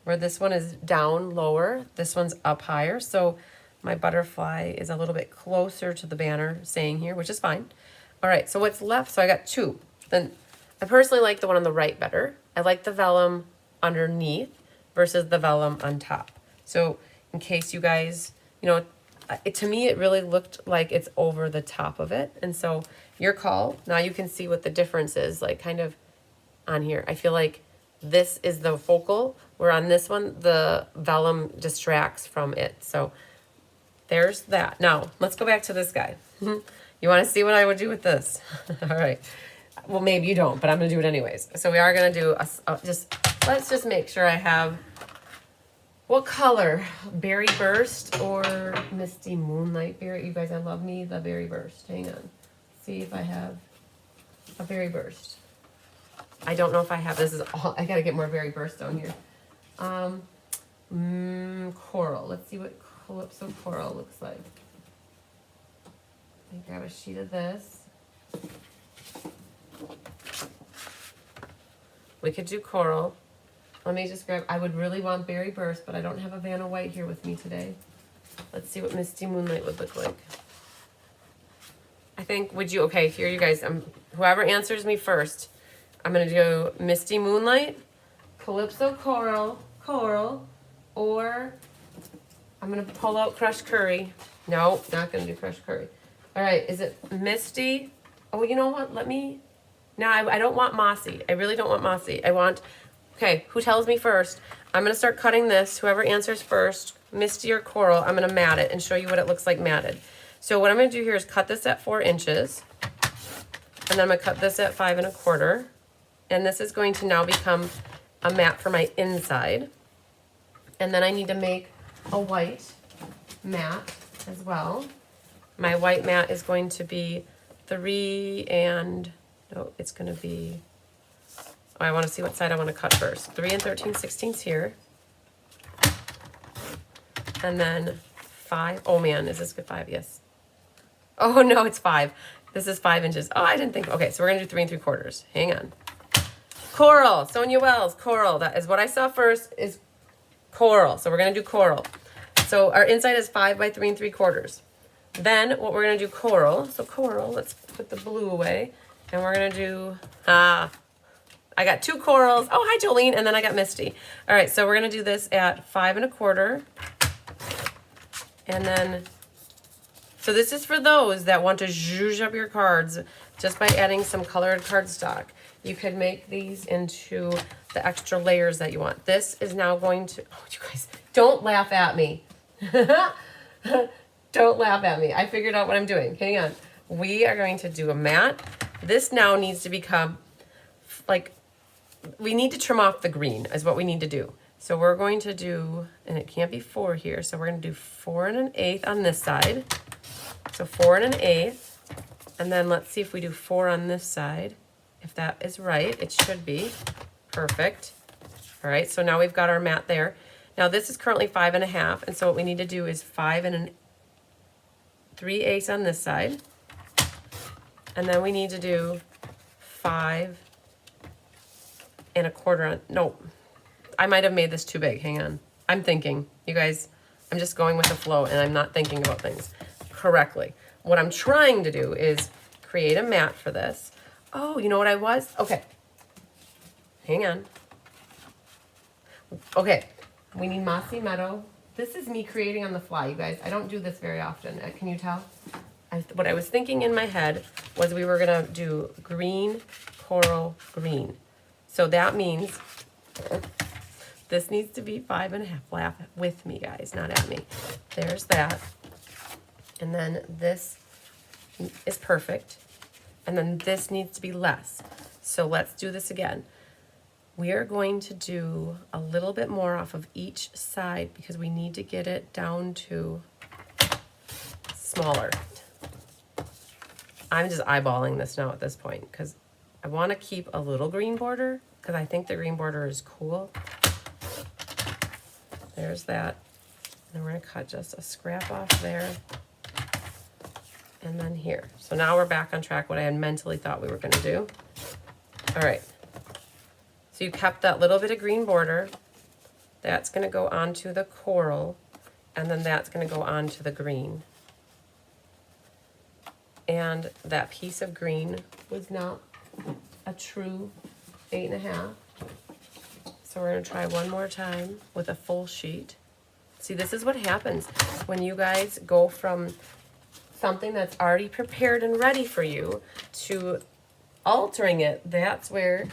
Where this one is down lower, this one's up higher. So my butterfly is a little bit closer to the banner saying here, which is fine. All right, so what's left? So I got two. Then I personally like the one on the right better. I like the vellum underneath versus the vellum on top. So in case you guys, to me, it really looked like it's over the top of it. And so your call, now you can see what the difference is, like kind of on here. I feel like this is the focal, where on this one, the vellum distracts from it. So there's that. Now, let's go back to this guy. You want to see what I would do with this? All right. Well, maybe you don't, but I'm going to do it anyways. So we are going to do let's just make sure I have, what color? Berry Burst or Misty Moonlight Berry? You guys, I love me the Berry Burst. Hang on. See if I have a Berry Burst. I don't know if I have, this is all, I got to get more Berry Burst on here. Coral. Let's see what Calypso Coral looks like. Let me grab a sheet of this. We could do coral. Let me just grab, I would really want Berry Burst, but I don't have a Vanna White here with me today. Let's see what Misty Moonlight would look like. I think, okay, here you guys, whoever answers me first, I'm going to do Misty Moonlight, Calypso Coral, or I'm going to pull out Crushed Curry. No, not going to do Crushed Curry. All right, is it Misty? Oh, you know what? No, I don't want Mossy. I really don't want Mossy. Okay, who tells me first? I'm going to start cutting this. Whoever answers first, Misty or Coral, I'm going to mat it and show you what it looks like matted. So what I'm going to do here is cut this at 4 inches. And then I'm going to cut this at 5 1/4. And this is going to now become a mat for my inside. And then I need to make a white mat as well. My white mat is going to be 3 it's going to be, I want to see what side I want to cut first. 3 13/16 here. And then 5. Oh man, is this good? 5? Yes. Oh no, it's 5. This is 5 inches. Oh, I didn't think. Okay, so we're going to do 3 3/4. Hang on. Coral. Sonia Wells, coral. That is what I saw first, is coral. So we're going to do coral. So our inside is 5 by 3 3/4. Then what we're going to do coral. So coral, let's put the blue away. And we're going to do, I got 2 corals. Oh, hi, Jolene. And then I got Misty. All right, so we're going to do this at 5 1/4. And then, so this is for those that want to zhuzh up your cards just by adding some colored cardstock. You could make these into the extra layers that you want. This is now going to, oh, you guys, don't laugh at me. Don't laugh at me. I figured out what I'm doing. Hang on. We are going to do a mat. This now needs to become, we need to trim off the green is what we need to do. So we're going to do, and it can't be 4 here, so we're going to do 4 1/8 on this side. So 4 1/8. And then let's see if we do 4 on this side. If that is right, it should be. Perfect. All right, so now we've got our mat there. Now this is currently 5 1/2, and so what we need to do is 5 3/8 on this side. And then we need to do 5 1/4 on, no, I might have made this too big, hang on. I'm thinking, you guys, I'm just going with the flow and I'm not thinking about things correctly. What I'm trying to do is create a mat for this. Oh, you know what I was? Okay, hang on. Okay, we need Mossy Meadow. This is me creating on the fly, you guys. I don't do this very often, can you tell? What I was thinking in my head was we were gonna do green, coral, green. So that means this needs to be 5 1/2. Laugh with me, guys, not at me. There's that. And then this is perfect. And then this needs to be less. So let's do this again. We are going to do a little bit more off of each side because we need to get it down to smaller. I'm just eyeballing this now at this point because I want to keep a little green border because I think the green border is cool. There's that. And we're going to cut just a scrap off there. And then here. So now we're back on track what I had mentally thought we were going to do. All right. So you kept that little bit of green border. That's going to go onto the coral. And then that's going to go onto the green. And that piece of green was not a true 8 1/2. So we're going to try one more time with a full sheet. See, this is what happens when you guys go from something that's already prepared and ready for you to altering it. That's where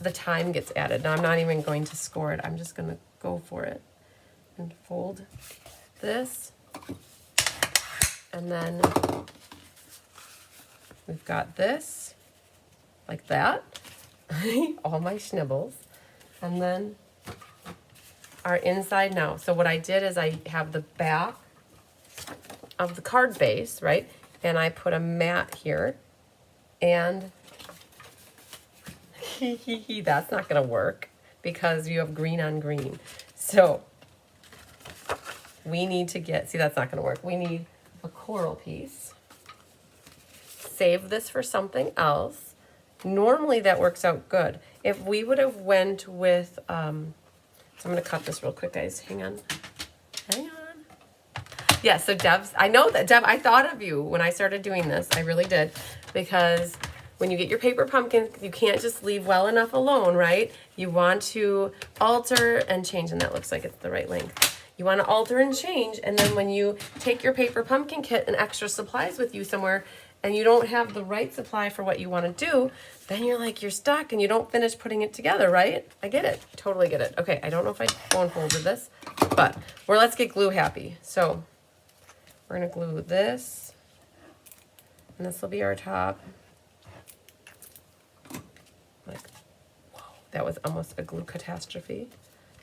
the time gets added. Now I'm not even going to score it. I'm just going to go for it and fold this. And then we've got this like that. All my schnibbles. And then our inside now. So what I did is I have the back of the card base, right? And I put a mat here, and that's not gonna work because you have green on green. So we need to get, see, that's not gonna work. We need a coral piece. Save this for something else. Normally that works out good. If we would have went with, so I'm gonna cut this real quick, guys. Hang on. Hang on. Yeah, so I know that, Deb, I thought of you when I started doing this. I really did. Because when you get your paper pumpkin, you can't just leave well enough alone, right? You want to alter and change, and that looks like it's the right length. You want to alter and change, and then when you take your paper pumpkin kit and extra supplies with you somewhere, and you don't have the right supply for what you want to do, then you're like, you're stuck and you don't finish putting it together, right? I get it. Totally get it. Okay, I don't know if I folded this, but let's get glue happy. So we're going to glue this, and this will be our top. Like, whoa, that was almost a glue catastrophe.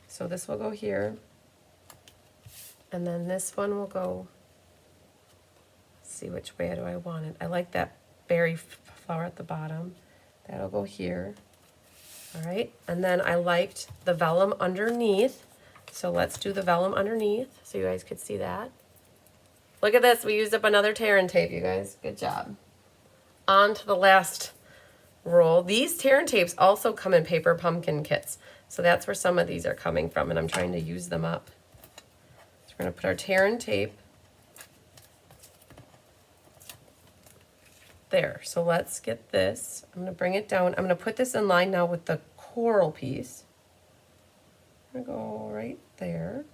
So this will go here, and then this one will go, see which way do I want it. I like that berry flower at the bottom. That'll go here. All right, and then I liked the vellum underneath. So let's do the vellum underneath so you guys could see that. Look at this, we used up another tear and tape, you guys. Good job. On to the last roll. These tear and tapes also come in paper pumpkin kits. So that's where some of these are coming from, and I'm trying to use them up. So we're gonna put our tear and tape there. So let's get this. I'm going to bring it down. I'm going to put this in line now with the coral piece. I'm going to go right there.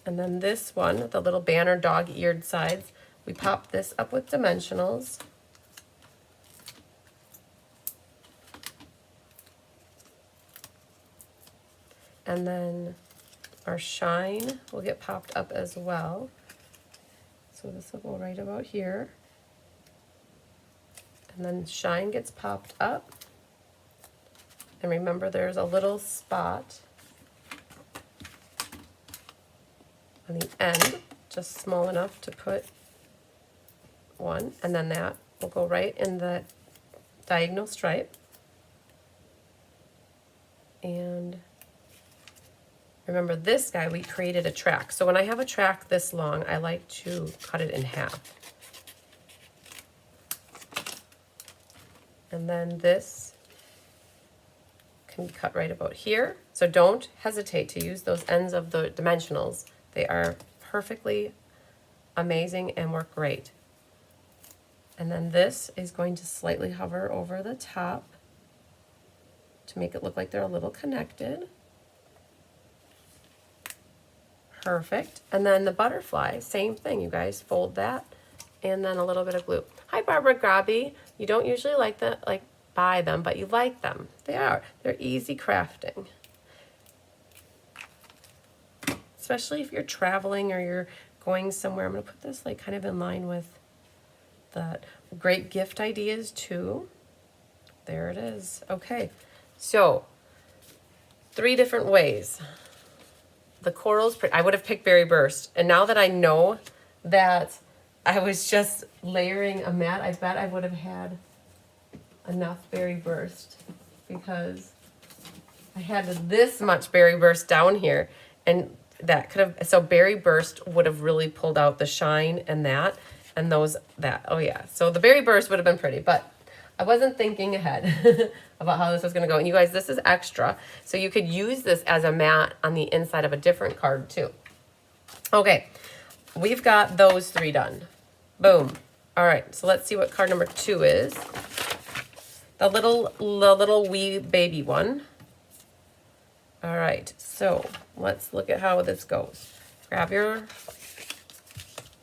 And then this one, the little banner dog-eared sides, we pop this up with dimensionals. And then our shine will get popped up as well. So this will go right about here. And then shine gets popped up. And remember, there's a little spot on the end, just small enough to put one. And then that will go right in the diagonal stripe. And remember, this guy, we created a track. So when I have a track this long, I like to cut it in half. And then this can be cut right about here. So don't hesitate to use those ends of the dimensionals. They are perfectly amazing and work great. And then this is going to slightly hover over the top to make it look like they're a little connected. Perfect. And then the butterfly, same thing, you guys. Fold that, and then a little bit of glue. Hi, Barbara Grabby. You don't usually buy them, but you like them. They are. They're easy crafting. Especially if you're traveling or you're going somewhere. I'm going to put this like kind of in line with the great gift ideas too. There it is. Okay. So 3 different ways. The corals, I would have picked Berry Burst. And now that I know that I was just layering a mat, I bet I would have had enough Berry Burst, because I had this much Berry Burst down here, and that could have, so Berry Burst would have really pulled out the shine and that, and those, that, oh yeah. So the Berry Burst would have been pretty, but I wasn't thinking ahead about how this was going to go. And you guys, this is extra, so you could use this as a mat on the inside of a different card too. Okay, we've got those 3 done. Boom. All right, so let's see what card number 2 is. The little wee baby one. All right, so let's look at how this goes. Grab your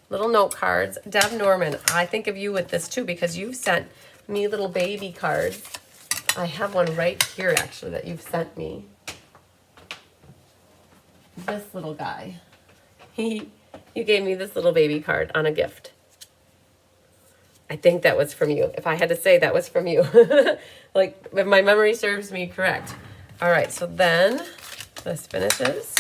little note cards. Deb Norman, I think of you with this too, because you sent me little baby cards I have one right here actually that you've sent me. This little guy. You gave me this little baby card on a gift. I think that was from you. If I had to say, that was from you. Like, if my memory serves me correct. All right, so then this finishes.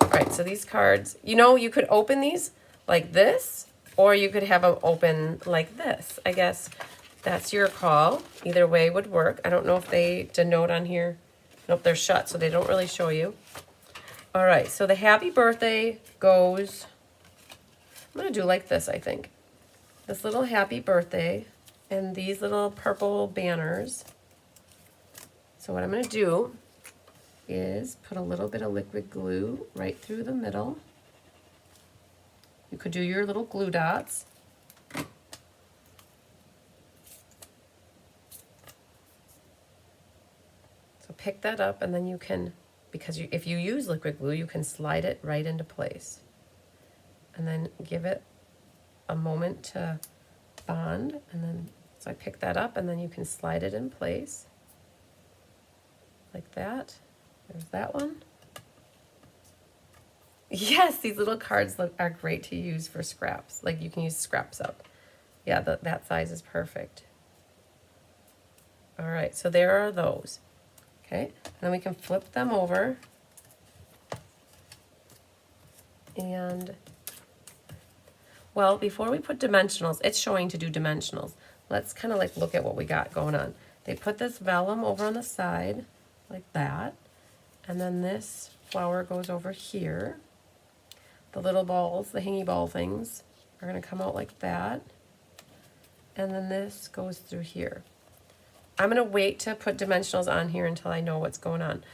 All right, so these cards, you know, you could open these like this, or you could have them open like this. I guess that's your call. Either way would work. I don't know if they denote on here. Nope, they're shut, so they don't really show you. All right, so the happy birthday goes, I'm going to do like this, I think. This little happy birthday and these little purple banners. So what I'm going to do is put a little bit of liquid glue right through the middle. You could do your little glue dots. So pick that up, and then you can, because if you use liquid glue, you can slide it right into place. And then give it a moment to bond, and then, so I pick that up, and then you can slide it in place. Like that. There's that one. Yes, these little cards are great to use for scraps. Like, you can use scraps up. Yeah, that size is perfect. All right, so there are those. Okay, and then we can flip them over. And, well, before we put dimensionals, it's showing to do dimensionals. Let's kind of like look at what we got going on. They put this vellum over on the side, like that. And then this flower goes over here. The little balls, the hingy ball things, are going to come out like that. And then this goes through here. I'm going to wait to put dimensionals on here until I know what's going on.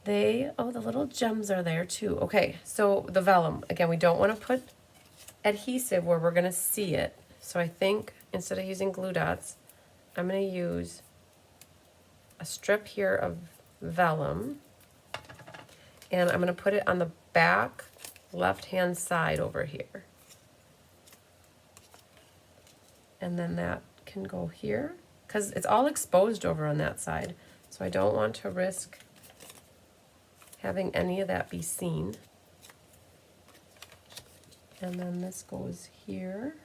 Oh, the little gems are there too. Okay, so the vellum, again, we don't want to put adhesive where we're going to see it. So I think instead of using glue dots, I'm going to use a strip here of vellum. And I'm going to put it on the back left-hand side over here. And then that can go here, because it's all exposed over on that side. So I don't want to risk having any of that be seen. And then this goes here.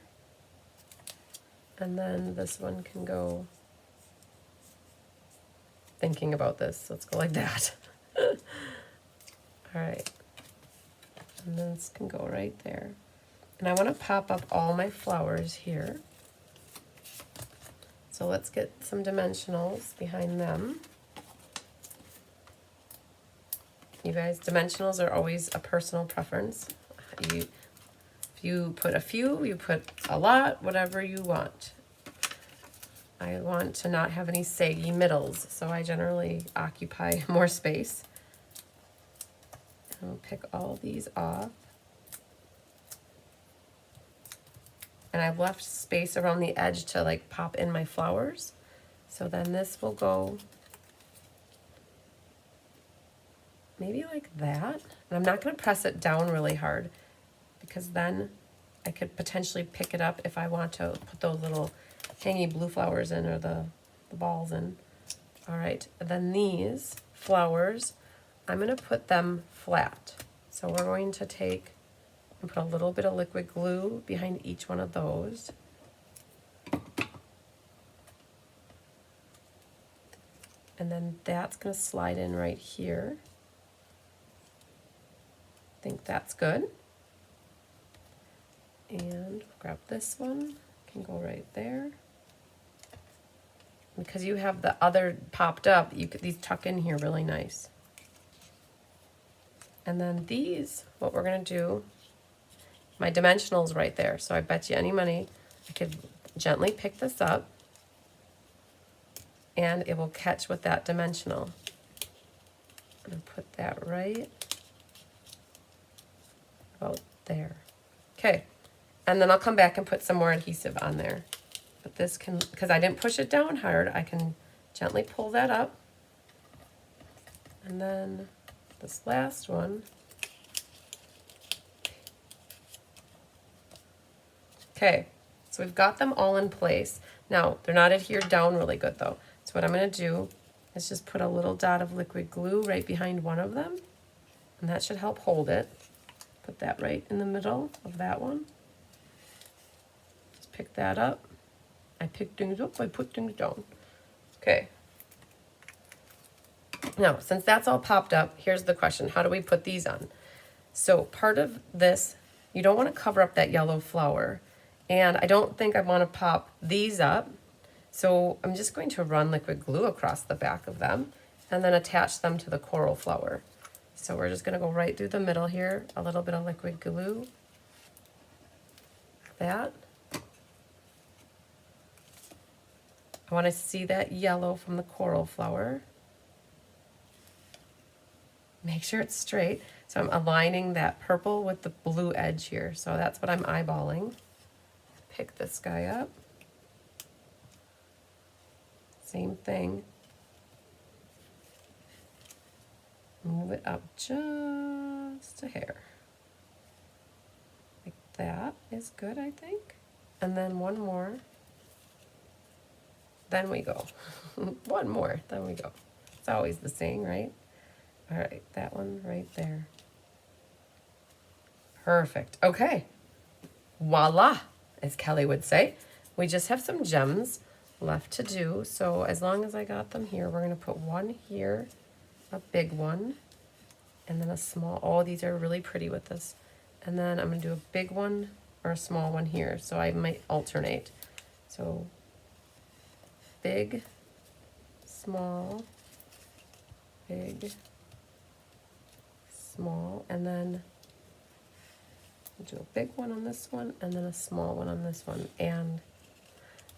And then this one can go, thinking about this, let's go like that. All right. And this can go right there. And I want to pop up all my flowers here. So let's get some dimensionals behind them. You guys, dimensionals are always a personal preference. If you put a few, you put a lot, whatever you want. I want to not have any saggy middles, so I generally occupy more space. I'll pick all these off. And I've left space around the edge to like pop in my flowers. So then this will go maybe like that. And I'm not going to press it down really hard, because then I could potentially pick it up if I want to put those little hangy blue flowers in, or the balls in. All right, and then these flowers, I'm going to put them flat. So we're going to take and put a little bit of liquid glue behind each one of those. And then that's going to slide in right here. I think that's good. And grab this one, can go right there. Because you have the other popped up, these tuck in here really nice. And then these, what we're going to do, my dimensional's right there, so I bet you any money I could gently pick this up and it will catch with that dimensional. I'm going to put that right about there. Okay, and then I'll come back and put some more adhesive on there. But this can, because I didn't push it down hard, I can gently pull that up. And then this last one. Okay, so we've got them all in place. Now, they're not adhered down really good though. So what I'm gonna do is just put a little dot of liquid glue right behind one of them, and that should help hold it. Put that right in the middle of that one. Just pick that up. I pick things up, I put things down. Okay. Now, since that's all popped up, here's the question. How do we put these on? So part of this, you don't want to cover up that yellow flower. And I don't think I want to pop these up. So I'm just going to run liquid glue across the back of them and then attach them to the coral flower. So we're just going to go right through the middle here, a little bit of liquid glue. That. I want to see that yellow from the coral flower. Make sure it's straight. So I'm aligning that purple with the blue edge here. So that's what I'm eyeballing. Pick this guy up. Same thing. Move it up just a hair. Like that is good, I think. And then one more. Then we go. One more, then we go. It's always the same, right? All right, that one right there. Perfect. Okay. Voila, as Kelly would say. We just have some gems left to do. So as long as I got them here, we're going to put one here, a big one, and then a small. Oh, these are really pretty with this. And then I'm going to do a big one or a small one here. So I might alternate. So big, small, big, small, and then do a big one on this one and then a small one on this one. And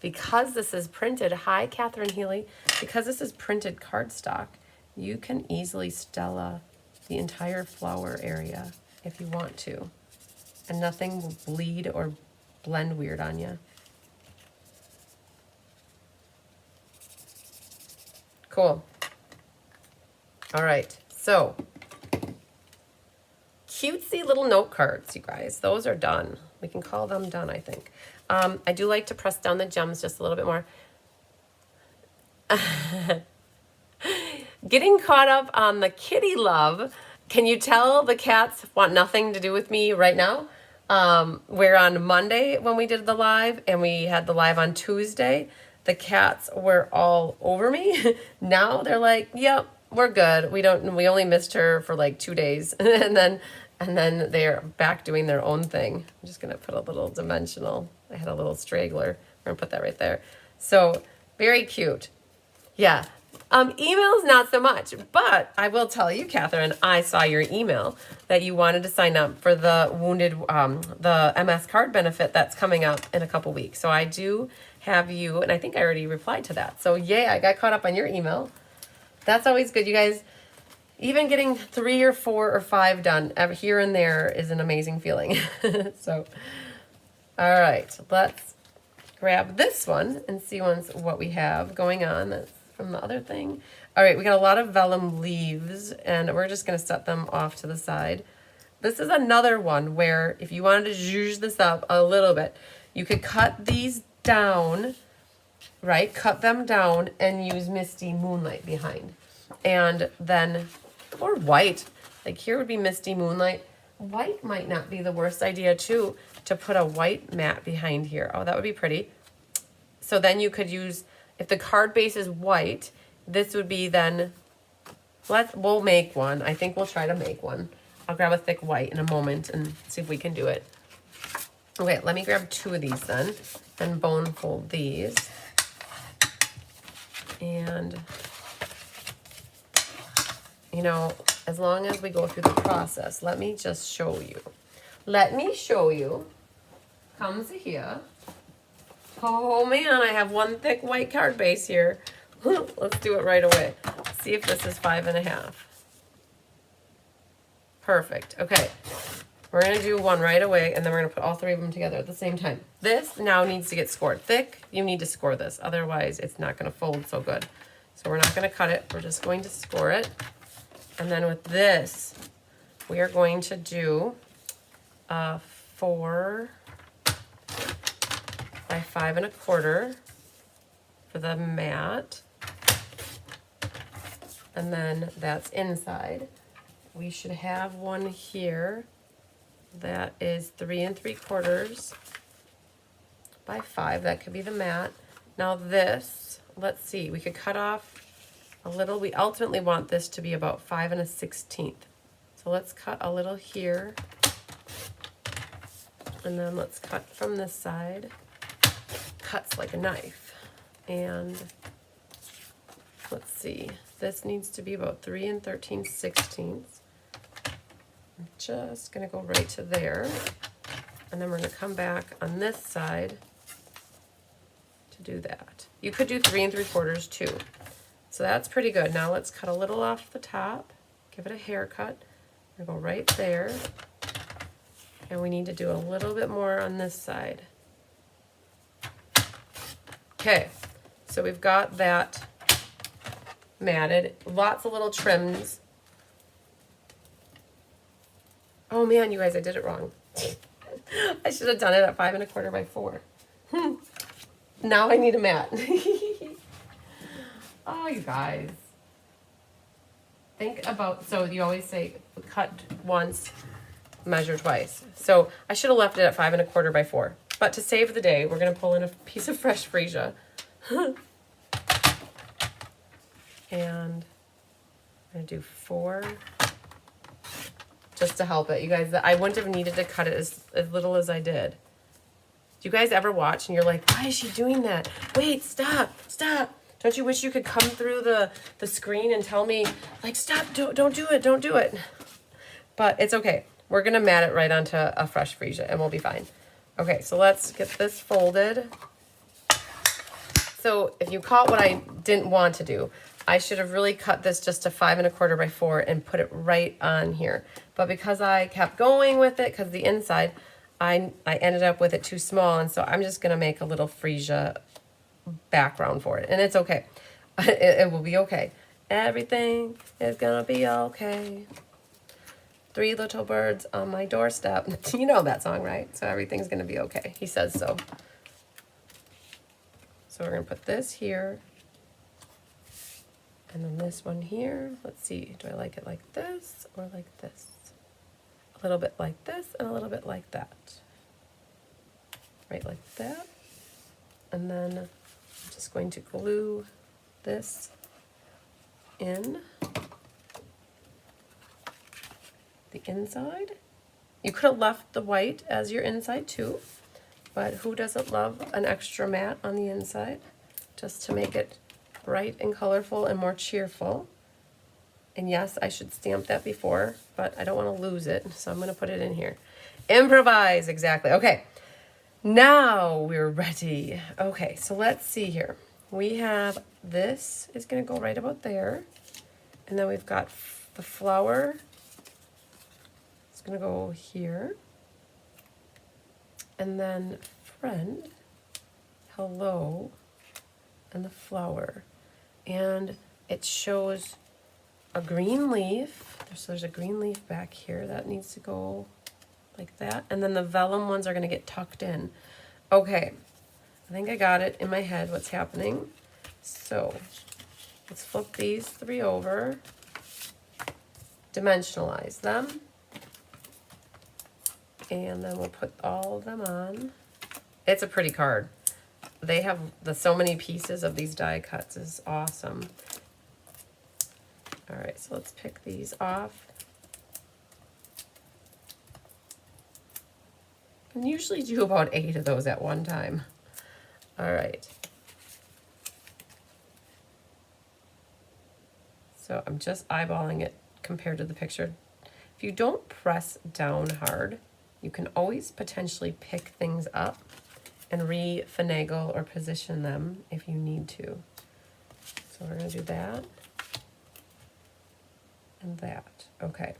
because this is printed, hi Catherine Healy, because this is printed cardstock, you can easily Stella the entire flower area if you want to, and nothing will bleed or blend weird on you. Cool. All right, so cutesy little note cards, you guys. Those are done. We can call them done, I think. I do like to press down the gems just a little bit more. Getting caught up on the kitty love. Can you tell the cats want nothing to do with me right now? Where on Monday when we did the live, and we had the live on Tuesday, the cats were all over me. Now they're like, yep, we're good. We only missed her for like 2 days. and then they're back doing their own thing. I'm just gonna put a little dimensional. I had a little straggler. We're gonna put that right there. So very cute. Yeah. Emails, not so much, but I will tell you, Catherine, I saw your email that you wanted to sign up for the the MS card benefit that's coming up in a couple weeks. So I do have you, and I think I already replied to that. So yay, I got caught up on your email. That's always good, you guys. Even getting 3 or 4 or 5 done here and there is an amazing feeling. So, all right, let's grab this one and see what we have going on. That's from the other thing. All right, we got a lot of vellum leaves, and we're just gonna set them off to the side. This is another one where if you wanted to zhuzh this up a little bit, you could cut these down, right? Cut them down and use Misty Moonlight behind. And then, or white, like here would be Misty Moonlight. White might not be the worst idea too, to put a white mat behind here. Oh, that would be pretty. So then you could use, if the card base is white, this would be then, we'll make one. I think we'll try to make one. I'll grab a thick white in a moment and see if we can do it. Okay, let me grab 2 of these then and bone fold these. And, you know, as long as we go through the process, let me just show you. Let me show you. Come to here. Oh man, I have one thick white card base here. Let's do it right away. See if this is 5.5. Perfect. Okay. We're going to do one right away, and then we're going to put all 3 of them together at the same time. This now needs to get scored. Thick, you need to score this. Otherwise, it's not going to fold so good. So we're not going to cut it. We're just going to score it. And then with this, we are going to do 4 by 5 1/4. for the mat. And then that's inside. We should have one here that is 3 3/4 by 5. That could be the mat. Now this, let's see, we could cut off a little. We ultimately want this to be about 5 1/16. So let's cut a little here. And then let's cut from this side. Cuts like a knife. And let's see, this needs to be about 3 13/16. I'm just gonna go right to there. And then we're gonna come back on this side to do that. You could do 3 3/4 too. So that's pretty good. Now let's cut a little off the top, give it a haircut. We're gonna go right there. And we need to do a little bit more on this side. Okay, so we've got that matted. Lots of little trims. Oh man, you guys, I did it wrong. I should have done it at 5 1/4 by 4. Now I need a mat. Oh, you guys. Think about, so you always say cut once, measure twice. So I should have left it at 5 1/4 by 4. But to save the day, we're going to pull in a piece of fresh freesia. And I'm going to do 4 just to help it. You guys, I wouldn't have needed to cut it as little as I did. Do you guys ever watch and you're like, why is she doing that? Wait, stop, stop. Don't you wish you could come through the screen and tell me, like, stop, don't do it, don't do it. But it's okay. We're going to mat it right onto a fresh freesia and we'll be fine. Okay, so let's get this folded. So if you caught what I didn't want to do, I should have really cut this just to 5 1/4 by 4 and put it right on here. But because I kept going with it, because the inside, I ended up with it too small. And so I'm just going to make a little freesia background for it. And it's okay. It will be okay. Everything is going to be okay. 3 little birds on my doorstep. You know that song, right? So everything's going to be okay. He says so. So we're going to put this here. And then this one here. Let's see. Do I like it like this or like this? A little bit like this and a little bit like that. Right like that. And then I'm just going to glue this in the inside. You could have left the white as your inside too, but who doesn't love an extra mat on the inside just to make it bright and colorful and more cheerful. And yes, I should stamp that before, but I don't want to lose it, so I'm going to put it in here. Improvise, exactly. Okay, now we're ready. Okay, so let's see here. We have, this is going to go right about there, and then we've got the flower. It's going to go here, and then friend, hello, and the flower. And it shows a green leaf. So there's a green leaf back here that needs to go like that. And then the vellum ones are going to get tucked in. Okay, I think I got it in my head what's happening. So let's flip these 3 over, dimensionalize them, and then we'll put all of them on. It's a pretty card. They have so many pieces of these die cuts is awesome. All right, so let's pick these off. I can usually do about 8 of those at one time. All right. So I'm just eyeballing it compared to the picture. If you don't press down hard, you can always potentially pick things up and re-finagle or position them if you need to. So we're gonna do that and that. Okay.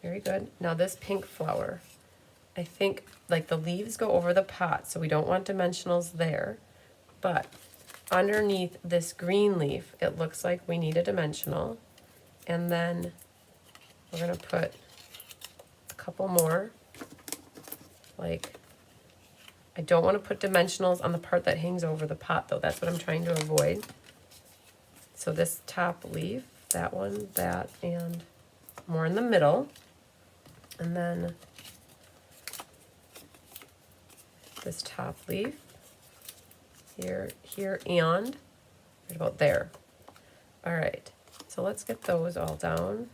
Very good. Now this pink flower, I think like the leaves go over the pot, so we don't want dimensionals there, but underneath this green leaf, it looks like we need a dimensional. And then we're gonna put a couple more, like, I don't want to put dimensionals on the part that hangs over the pot though. That's what I'm trying to avoid. So this top leaf, that one, that, and more in the middle. And then this top leaf, here, here, and right about there. All right, so let's get those all down.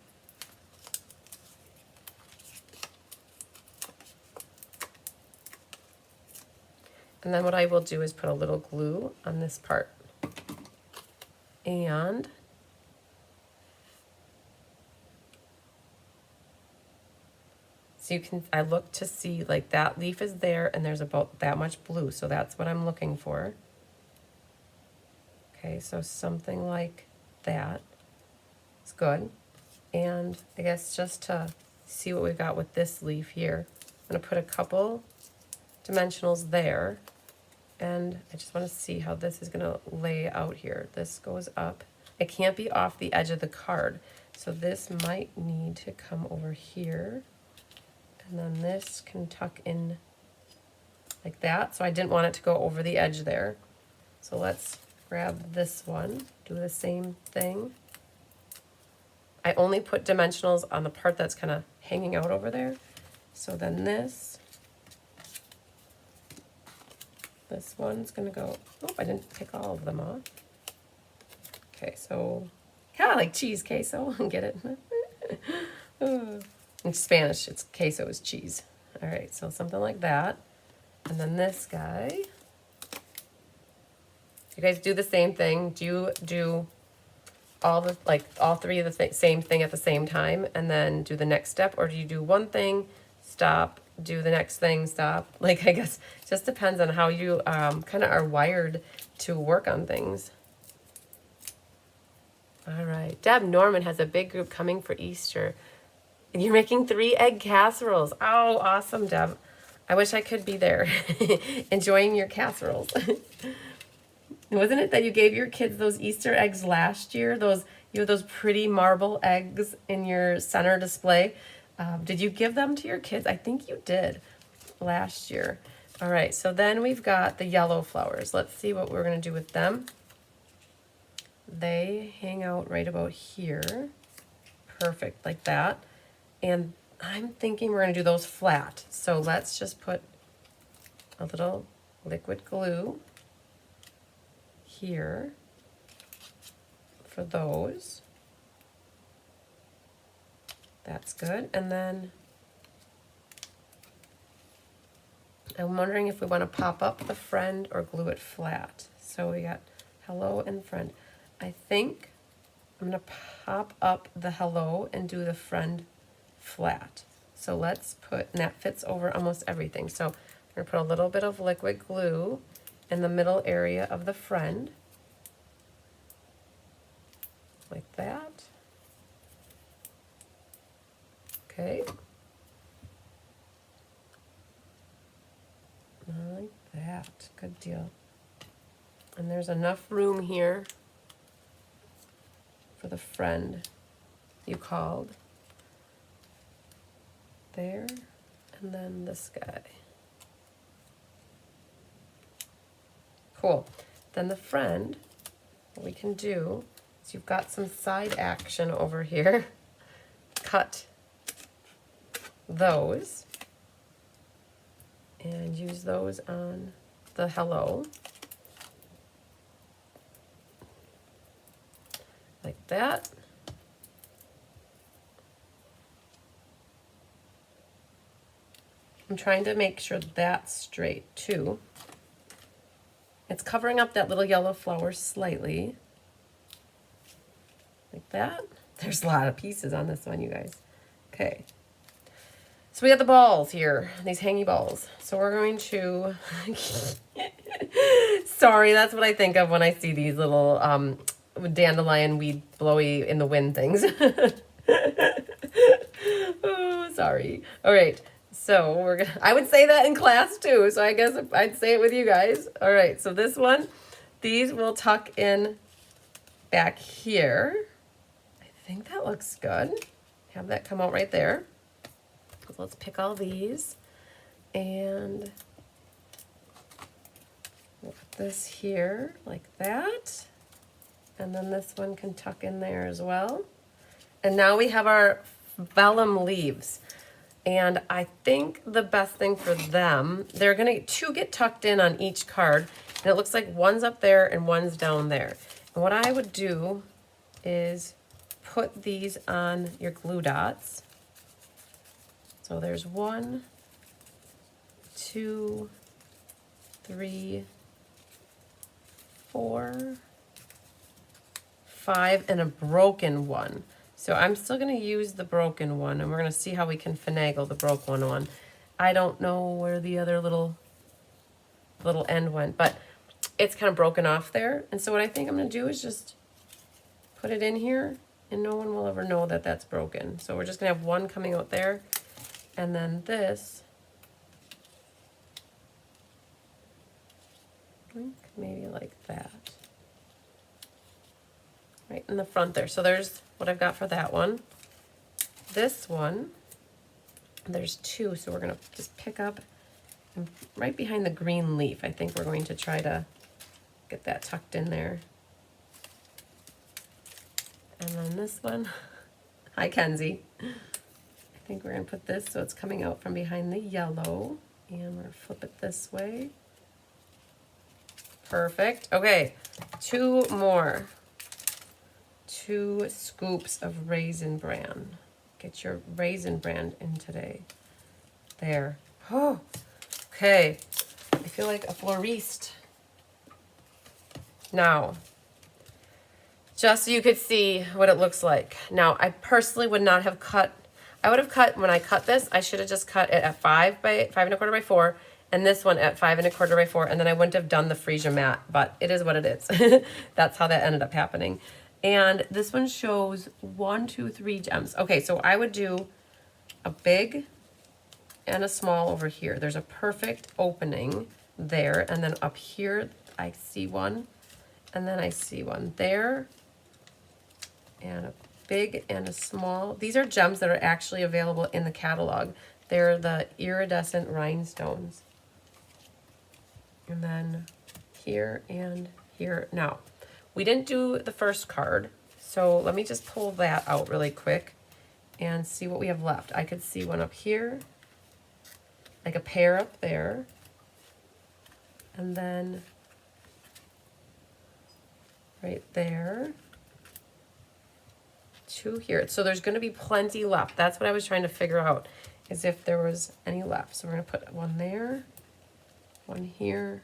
And then what I will do is put a little glue on this part. And so you can, I look to see like that leaf is there and there's about that much blue. So that's what I'm looking for. Okay, so something like that is good. And I guess just to see what we've got with this leaf here, I'm gonna put a couple dimensionals there. And I just want to see how this is going to lay out here. This goes up. It can't be off the edge of the card. So this might need to come over here. And then this can tuck in like that. So I didn't want it to go over the edge there. So let's grab this one, do the same thing. I only put dimensionals on the part that's kind of hanging out over there. So then this one's gonna go, oh, I didn't pick all of them off. Okay, so kind of like cheese queso, get it? In Spanish, it's queso is cheese. All right, so something like that. And then this guy. You guys do the same thing. Do you do all the, like all three of the same thing at the same time and then do the next step? Or do you do one thing, stop, do the next thing, stop? Like, I guess it just depends on how you kind of are wired to work on things. All right, Deb Norman has a big group coming for Easter. And you're making 3 egg casseroles. Oh, awesome, Deb. I wish I could be there enjoying your casseroles. Wasn't it that you gave your kids those Easter eggs last year? You have those pretty marble eggs in your center display. Did you give them to your kids? I think you did last year. All right, so then we've got the yellow flowers. Let's see what we're going to do with them. They hang out right about here. Perfect, like that. And I'm thinking we're going to do those flat. So let's just put a little liquid glue here for those. That's good. And then I'm wondering if we want to pop up the friend or glue it flat. So we got hello and friend. I think I'm going to pop up the hello and do the friend flat. So let's put, and that fits over almost everything. So I'm going to put a little bit of liquid glue in the middle area of the friend. Like that. Okay. Like that. Good deal. And there's enough room here for the friend you called. There. And then this guy. Cool. Then the friend, what we can do is you've got some side action over here. Cut those and use those on the hello. Like that. I'm trying to make sure that's straight too. It's covering up that little yellow flower slightly. Like that. There's a lot of pieces on this one, you guys. Okay. So we got the balls here, these hangy balls. So we're going to, sorry, that's what I think of when I see these little dandelion weed blowy in the wind things. Oh, sorry. All right. So we're gonna, I would say that in class too. So I guess I'd say it with you guys. All right. So this one, these will tuck in back here. I think that looks good. Have that come out right there. So let's pick all these and this here like that. And then this one can tuck in there as well. And now we have our vellum leaves. And I think the best thing for them, they're gonna two get tucked in on each card. And it looks like one's up there and one's down there. And what I would do is put these on your glue dots. So there's 1, 2, 3, 4, 5, and a broken one. So I'm still going to use the broken one, and we're going to see how we can finagle the broken one. I don't know where the other little end went, but it's kind of broken off there. And so what I think I'm going to do is just put it in here, and no one will ever know that that's broken. So we're just going to have one coming out there, and then this, maybe like that. Right in the front there. So there's what I've got for that one. This one, there's 2, so we're gonna just pick up right behind the green leaf. I think we're going to try to get that tucked in there. And then this one, hi Kenzie. I think we're gonna put this so it's coming out from behind the yellow, and we're gonna flip it this way. Perfect. Okay, 2 more. 2 scoops of Raisin Bran. Get your Raisin Bran in today. There. Oh, okay. I feel like a floriste. Now, just so you could see what it looks like. Now, I personally would not have cut. I would have cut, when I cut this, I should have just cut it at 5 1/4 by 4, and this one at 5 1/4 by 4, and then I wouldn't have done the freesia mat, but it is what it is. That's how that ended up happening. And this one shows 1, 2, 3 gems. Okay, so I would do a big and a small over here. There's a perfect opening there. And then up here, I see one. And then I see one there. And a big and a small. These are gems that are actually available in the catalog. They're the iridescent rhinestones. And then here and here. Now, we didn't do the first card, so let me just pull that out really quick and see what we have left. I could see one up here, like a pair up there, and then right there, 2 here. So there's going to be plenty left. That's what I was trying to figure out, is if there was any left. So we're going to put one there, one here,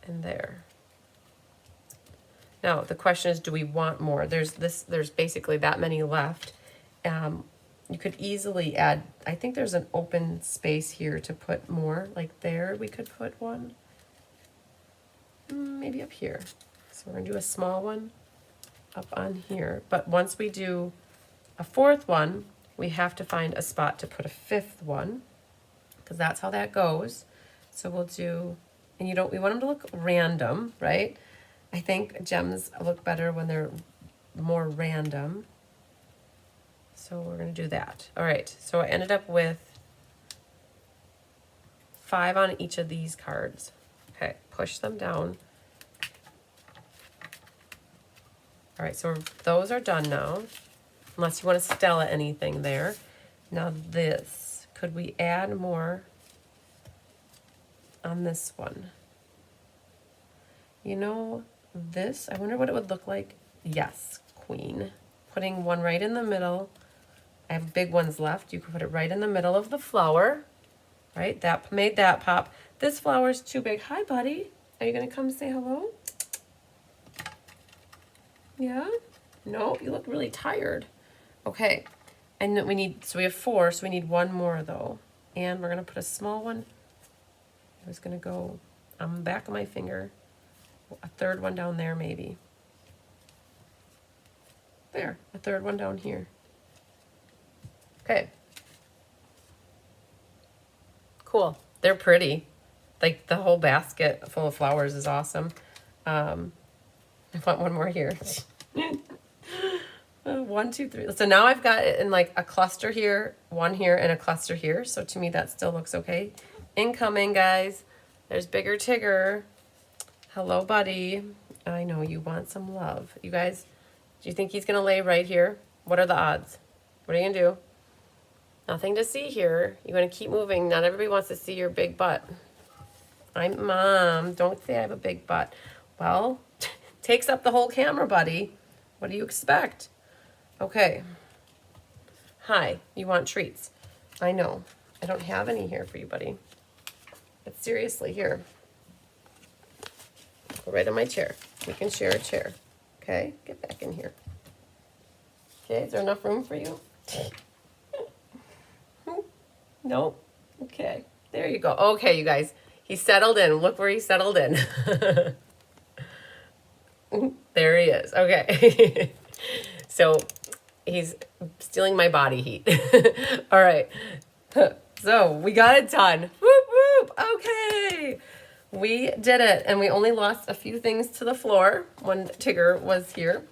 and there. Now, the question is, do we want more? There's basically that many left. You could easily add, I think there's an open space here to put more, like there we could put one. Maybe up here. So we're gonna do a small one up on here. But once we do a 4th one, we have to find a spot to put a 5th one, because that's how that goes. So we'll do, and we want them to look random, right? I think gems look better when they're more random. So we're going to do that. All right, so I ended up with 5 on each of these cards. Okay, push them down. All right, so those are done now, unless you want to Stella anything there. Now this, could we add more on this one? You know, this, I wonder what it would look like. Yes, queen. Putting one right in the middle. I have big ones left. You can put it right in the middle of the flower, right? That made that pop. This flower's too big. Hi, buddy. Are you gonna come say hello? Yeah? No, you look really tired. Okay, and then so we have 4, so we need 1 more though. And we're gonna put a small one. I was gonna go on the back of my finger. A 3rd one down there, maybe. There, a 3rd one down here. Okay. Cool. They're pretty. Like, the whole basket full of flowers is awesome. I want one more here. 1, 2, 3. So now I've got it in like a cluster here, one here, and a cluster here. So to me, that still looks okay. Incoming, guys. There's Bigger Tigger. Hello, buddy. I know you want some love. You guys, do you think he's going to lay right here? What are the odds? What are you going to do? Nothing to see here. You're going to keep moving. Not everybody wants to see your big butt. I'm Mom. Don't say I have a big butt. Well, takes up the whole camera, buddy. What do you expect? Okay. Hi, you want treats. I know. I don't have any here for you, buddy. But seriously, here. Go right on my chair. We can share a chair. Okay, get back in here. Okay, is there enough room for you? Nope. Okay, there you go. Okay, you guys, he settled in. Look where he settled in. There he is. Okay. So he's stealing my body heat. All right. So we got it done. Whoop, whoop. Okay. We did it, and we only lost a few things to the floor when Tigger was here.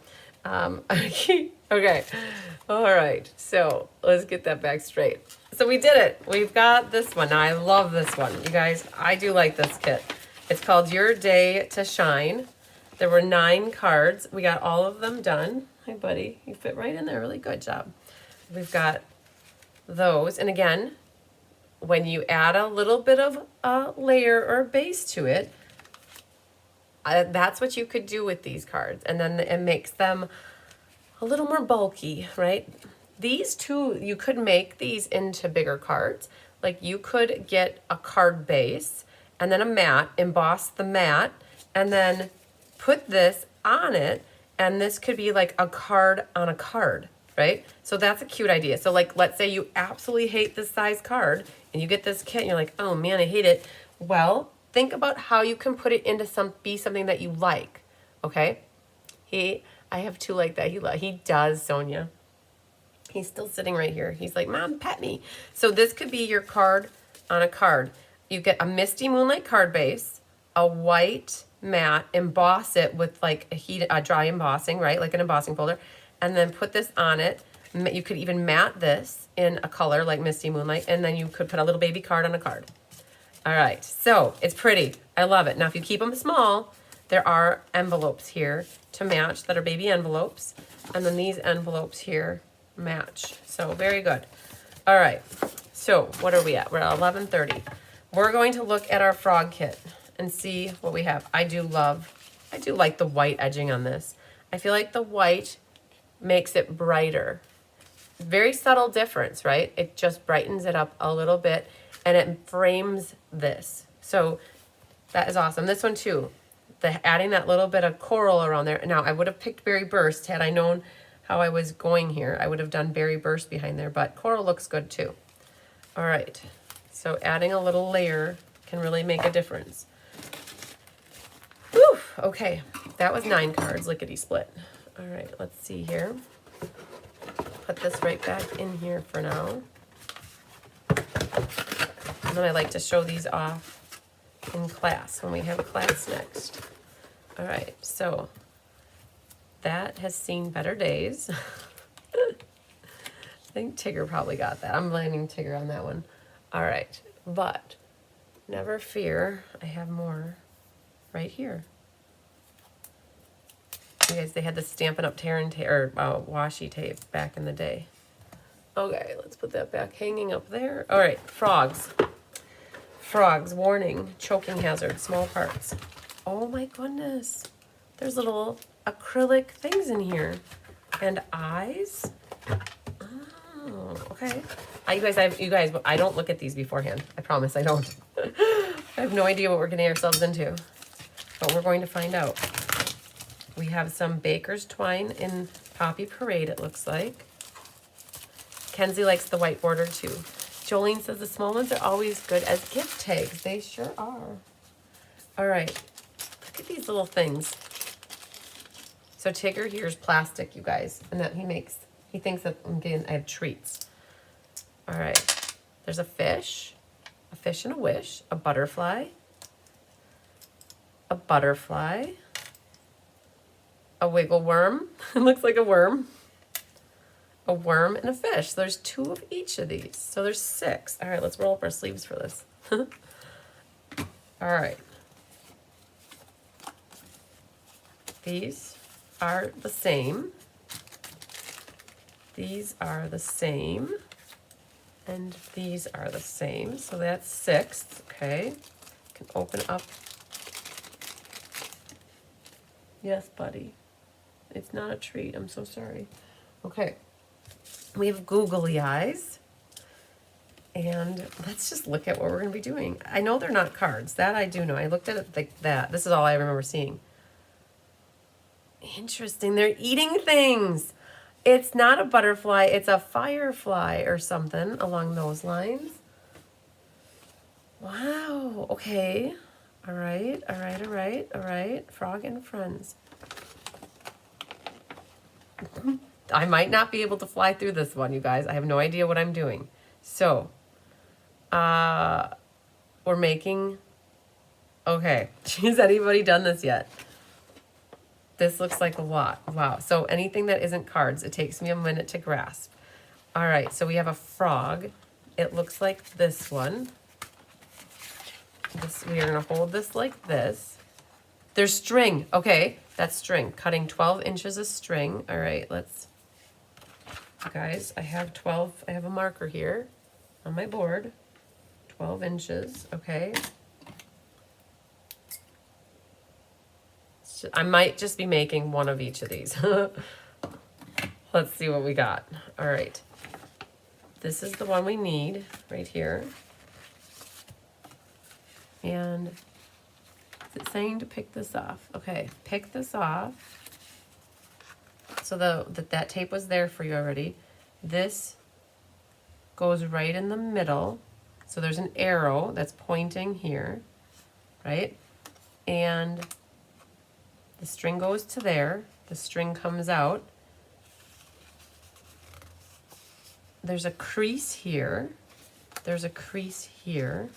Okay. All right. So let's get that back straight. So we did it. We've got this one. Now, I love this one. You guys, I do like this kit. It's called Your Day to Shine. There were 9 cards. We got all of them done. Hi, buddy. You fit right in there. Really good job. We've got those. And again, when you add a little bit of a layer or base to it, that's what you could do with these cards. And then it makes them a little more bulky, right? These two, you could make these into bigger cards. Like you could get a card base and then a mat, emboss the mat, and then put this on it. And this could be like a card on a card, right? So that's a cute idea. So like, let's say you absolutely hate this size card and you get this kit and you're like, oh man, I hate it. Well, think about how you can put it into something that you like, okay? I have 2 like that. He does, Sonia. He's still sitting right here. He's like, Mom, pet me. So this could be your card on a card. You get a Misty Moonlight card base, a white mat, emboss it with like a dry embossing, right? Like an embossing folder. And then put this on it. You could even mat this in a color like Misty Moonlight. And then you could put a little baby card on a card. All right. So it's pretty. I love it. Now, if you keep them small, there are envelopes here to match that are baby envelopes. And then these envelopes here match. So very good. All right. So what are we at? We're at 11:30. We're going to look at our frog kit and see what we have. I do like the white edging on this. I feel like the white makes it brighter. Very subtle difference, right? It just brightens it up a little bit and it frames this. So that is awesome. This one too, adding that little bit of coral around there. Now I would have picked Berry Burst had I known how I was going here. I would have done Berry Burst behind there, but coral looks good too. All right, so adding a little layer can really make a difference. Whew, okay, that was 9 cards, lickety split. All right, let's see here. Put this right back in here for now. And then I like to show these off in class when we have class next. All right, so that has seen better days. I think Tigger probably got that. I'm blaming Tigger on that one. All right, but never fear, I have more right here. You guys, they had the Stampin' Up! Tear and Tear, washi tape back in the day. Okay, let's put that back hanging up there. All right, frogs. Frogs, warning, choking hazard, small parts. Oh my goodness. There's little acrylic things in here. And eyes. Oh, okay. You guys, I don't look at these beforehand. I promise I don't. I have no idea what we're getting ourselves into. But we're going to find out. We have some baker's twine in Poppy Parade, it looks like. Kenzie likes the white border too. Jolene says the small ones are always good as gift tags. They sure are. All right, look at these little things. So Tigger here's plastic, you guys, and that he thinks that I have treats. All right, there's a fish and a wish, a butterfly, a wiggle worm. It looks like a worm and a fish. So there's 2 of each of these. So there's 6. All right, let's roll up our sleeves for this. All right. These are the same. These are the same. And these are the same. So that's 6. Okay. Can open up. Yes, buddy. It's not a treat. I'm so sorry. Okay. We have googly eyes. And let's just look at what we're going to be doing. I know they're not cards. That I do know. I looked at it like that. This is all I remember seeing. Interesting. They're eating things. It's not a butterfly. It's a firefly or something along those lines. Wow. Okay. All right. All right. All right. All right. Frog and friends. I might not be able to fly through this one, you guys. I have no idea what I'm doing. So, we're making, okay. Has anybody done this yet? This looks like a lot. Wow. So anything that isn't cards, it takes me a minute to grasp. All right. So we have a frog. It looks like this one. We are going to hold this like this. There's string. Okay. That's string. Cutting 12 inches of string. All right. Let's, guys, I have a marker here on my board. 12 inches. Okay. I might just be making one of each of these. Let's see what we got. All right. This is the one we need right here. And is it saying to pick this off? Okay, pick this off. So that tape was there for you already. This goes right in the middle. So there's an arrow that's pointing here, right? And the string goes to there. The string comes out. There's a crease here. There's a crease here.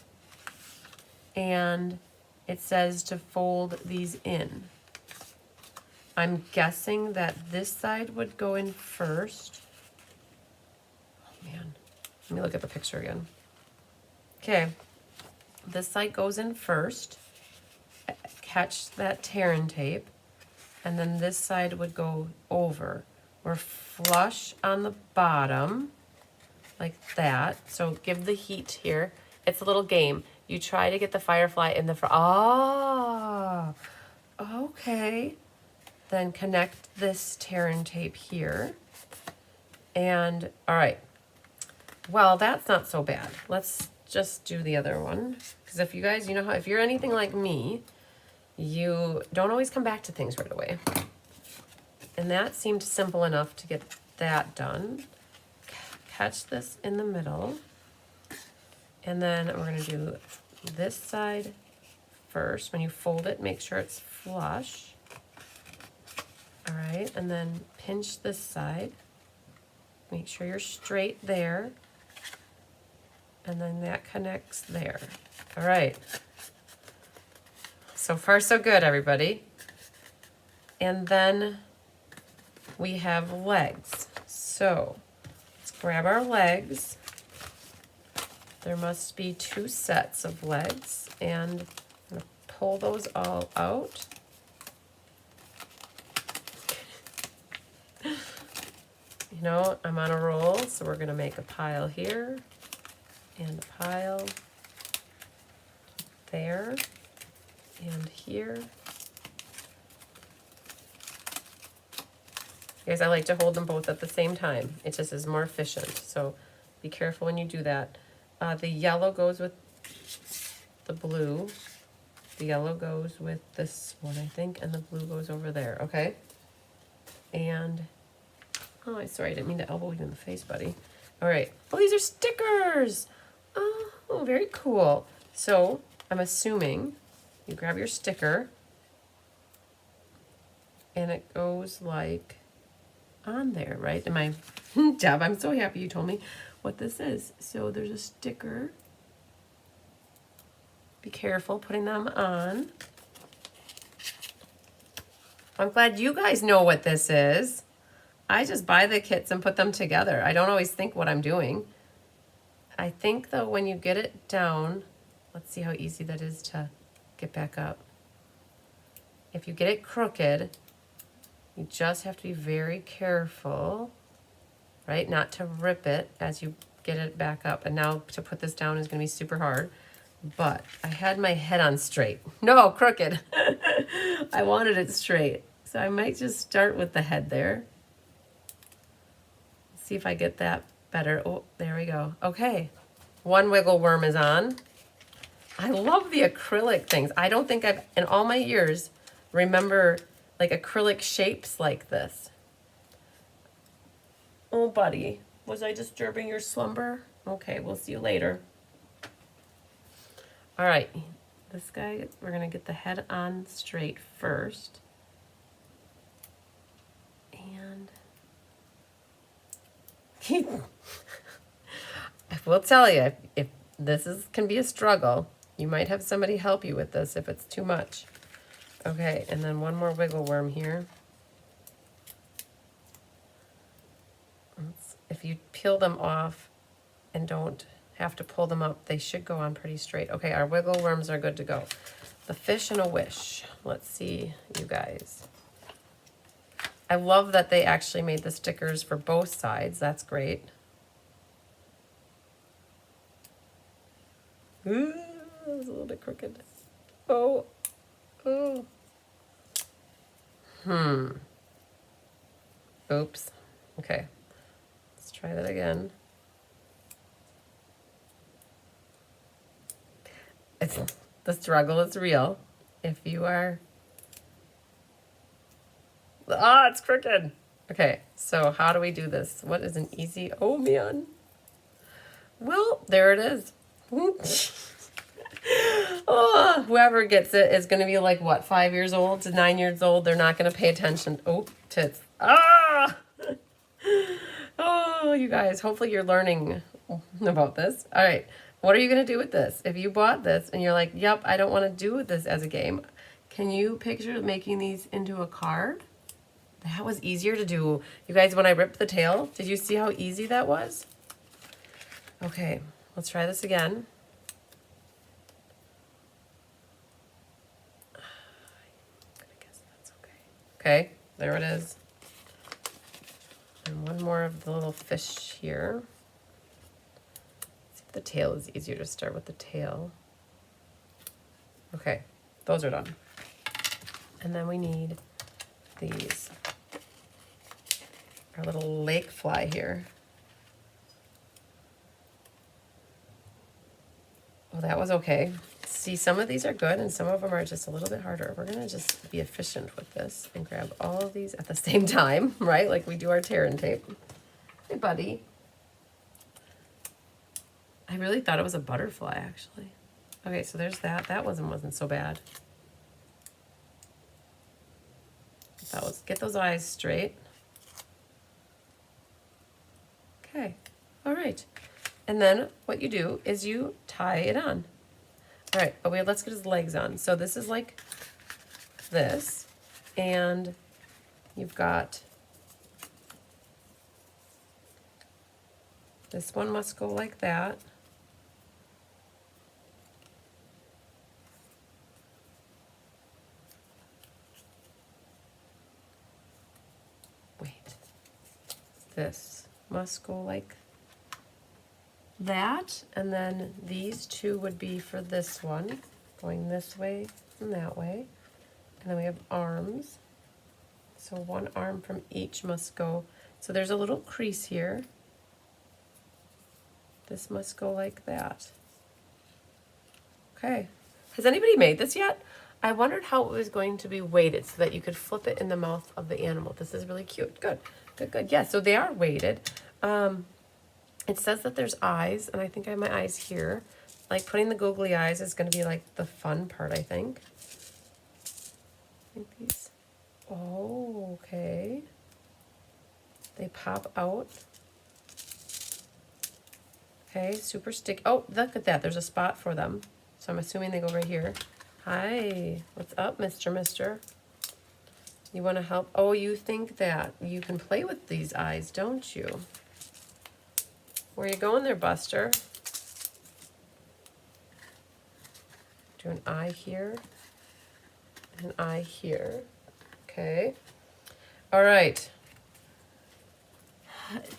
And it says to fold these in. I'm guessing that this side would go in first. Oh man, let me look at the picture again. Okay, this side goes in first. Catch that tearing tape, and then this side would go over. We're flush on the bottom, like that. So give the heat here. It's a little game. You try to get the firefly in the front. Oh, okay. Then connect this tearing tape here. And, all right. Well, that's not so bad. Let's just do the other one. Because if you guys, you know how, if you're anything like me, you don't always come back to things right away. And that seemed simple enough to get that done. Catch this in the middle. And then we're going to do this side first. When you fold it, make sure it's flush. All right, and then pinch this side. Make sure you're straight there. And then that connects there. All right. So far, so good, everybody. And then we have legs. So let's grab our legs. There must be 2 sets of legs, and I'm going to pull those all out. You know, I'm on a roll, so we're going to make a pile here and a pile there and here. Guys, I like to hold them both at the same time. It just is more efficient, so be careful when you do that. The yellow goes with the blue. The yellow goes with this one, I think, and the blue goes over there, okay? And, oh, sorry, I didn't mean to elbow you in the face, buddy. All right. Oh, these are stickers. Oh, very cool. So I'm assuming you grab your sticker and it goes like on there, right? Am I, Deb, I'm so happy you told me what this is. So there's a sticker. Be careful putting them on. I'm glad you guys know what this is. I just buy the kits and put them together. I don't always think what I'm doing. I think though when you get it down, let's see how easy that is to get back up. If you get it crooked, You just have to be very careful, right? Not to rip it as you get it back up. And now to put this down is going to be super hard. But I had my head on straight. No, crooked. I wanted it straight. So I might just start with the head there. See if I get that better. Oh, there we go. Okay. One wiggle worm is on. I love the acrylic things. I don't think I've, in all my years, remember like acrylic shapes like this. Oh, buddy, was I disturbing your slumber? Okay, we'll see you later. All right, this guy, we're gonna get the head on straight first. And I will tell you, if this can be a struggle, you might have somebody help you with this if it's too much. Okay, and then one more wiggle worm here. If you peel them off and don't have to pull them up, they should go on pretty straight. Okay, our wiggle worms are good to go. The fish and a wish. Let's see, you guys. I love that they actually made the stickers for both sides. That's great. Ooh, that was a little bit crooked. Oh, oh. Oops. Okay. Let's try that again. The struggle is real. If you are... Ah, it's crooked. Okay, so how do we do this? What is an easy... Oh, man. Well, there it is. Oh, whoever gets it is going to be like, what, 5 years old to 9 years old? They're not going to pay attention. Oh, tits. Ah! Oh, you guys, hopefully you're learning about this. All right, what are you going to do with this? If you bought this and you're like, yep, I don't want to do this as a game, can you picture making these into a card? That was easier to do. You guys, when I ripped the tail, did you see how easy that was? Okay, let's try this again. I guess that's okay. Okay, there it is. And one more of the little fish here. Let's see if the tail is easier to start with the tail. Okay, those are done. And then we need these. Our little lake fly here. Well, that was okay. See, some of these are good and some of them are just a little bit harder. We're gonna just be efficient with this and grab all of these at the same time, right? Like we do our tear and tape. Hey, buddy. I really thought it was a butterfly, actually. Okay, so there's that. That wasn't so bad. Get those eyes straight. Okay, all right. And then what you do is you tie it on. All right, but let's get his legs on. So this is like this, and you've got, this one must go like that. Wait, this must go like that, and then these two would be for this one, going this way and that way. And then we have arms. So one arm from each must go. So there's a little crease here. This must go like that. Okay. Has anybody made this yet? I wondered how it was going to be weighted so that you could flip it in the mouth of the animal. This is really cute. Good, good, good. Yeah, so they are weighted. It says that there's eyes, and I think I have my eyes here. Like putting the googly eyes is going to be like the fun part, I think. I think these. Oh, okay. They pop out. Okay, super sticky. Oh, look at that. There's a spot for them. So I'm assuming they go right here. Hi, what's up, Mister? You want to help? Oh, you think that you can play with these eyes, don't you? Where you going there, Buster? Do an eye here, an eye here. Okay. All right.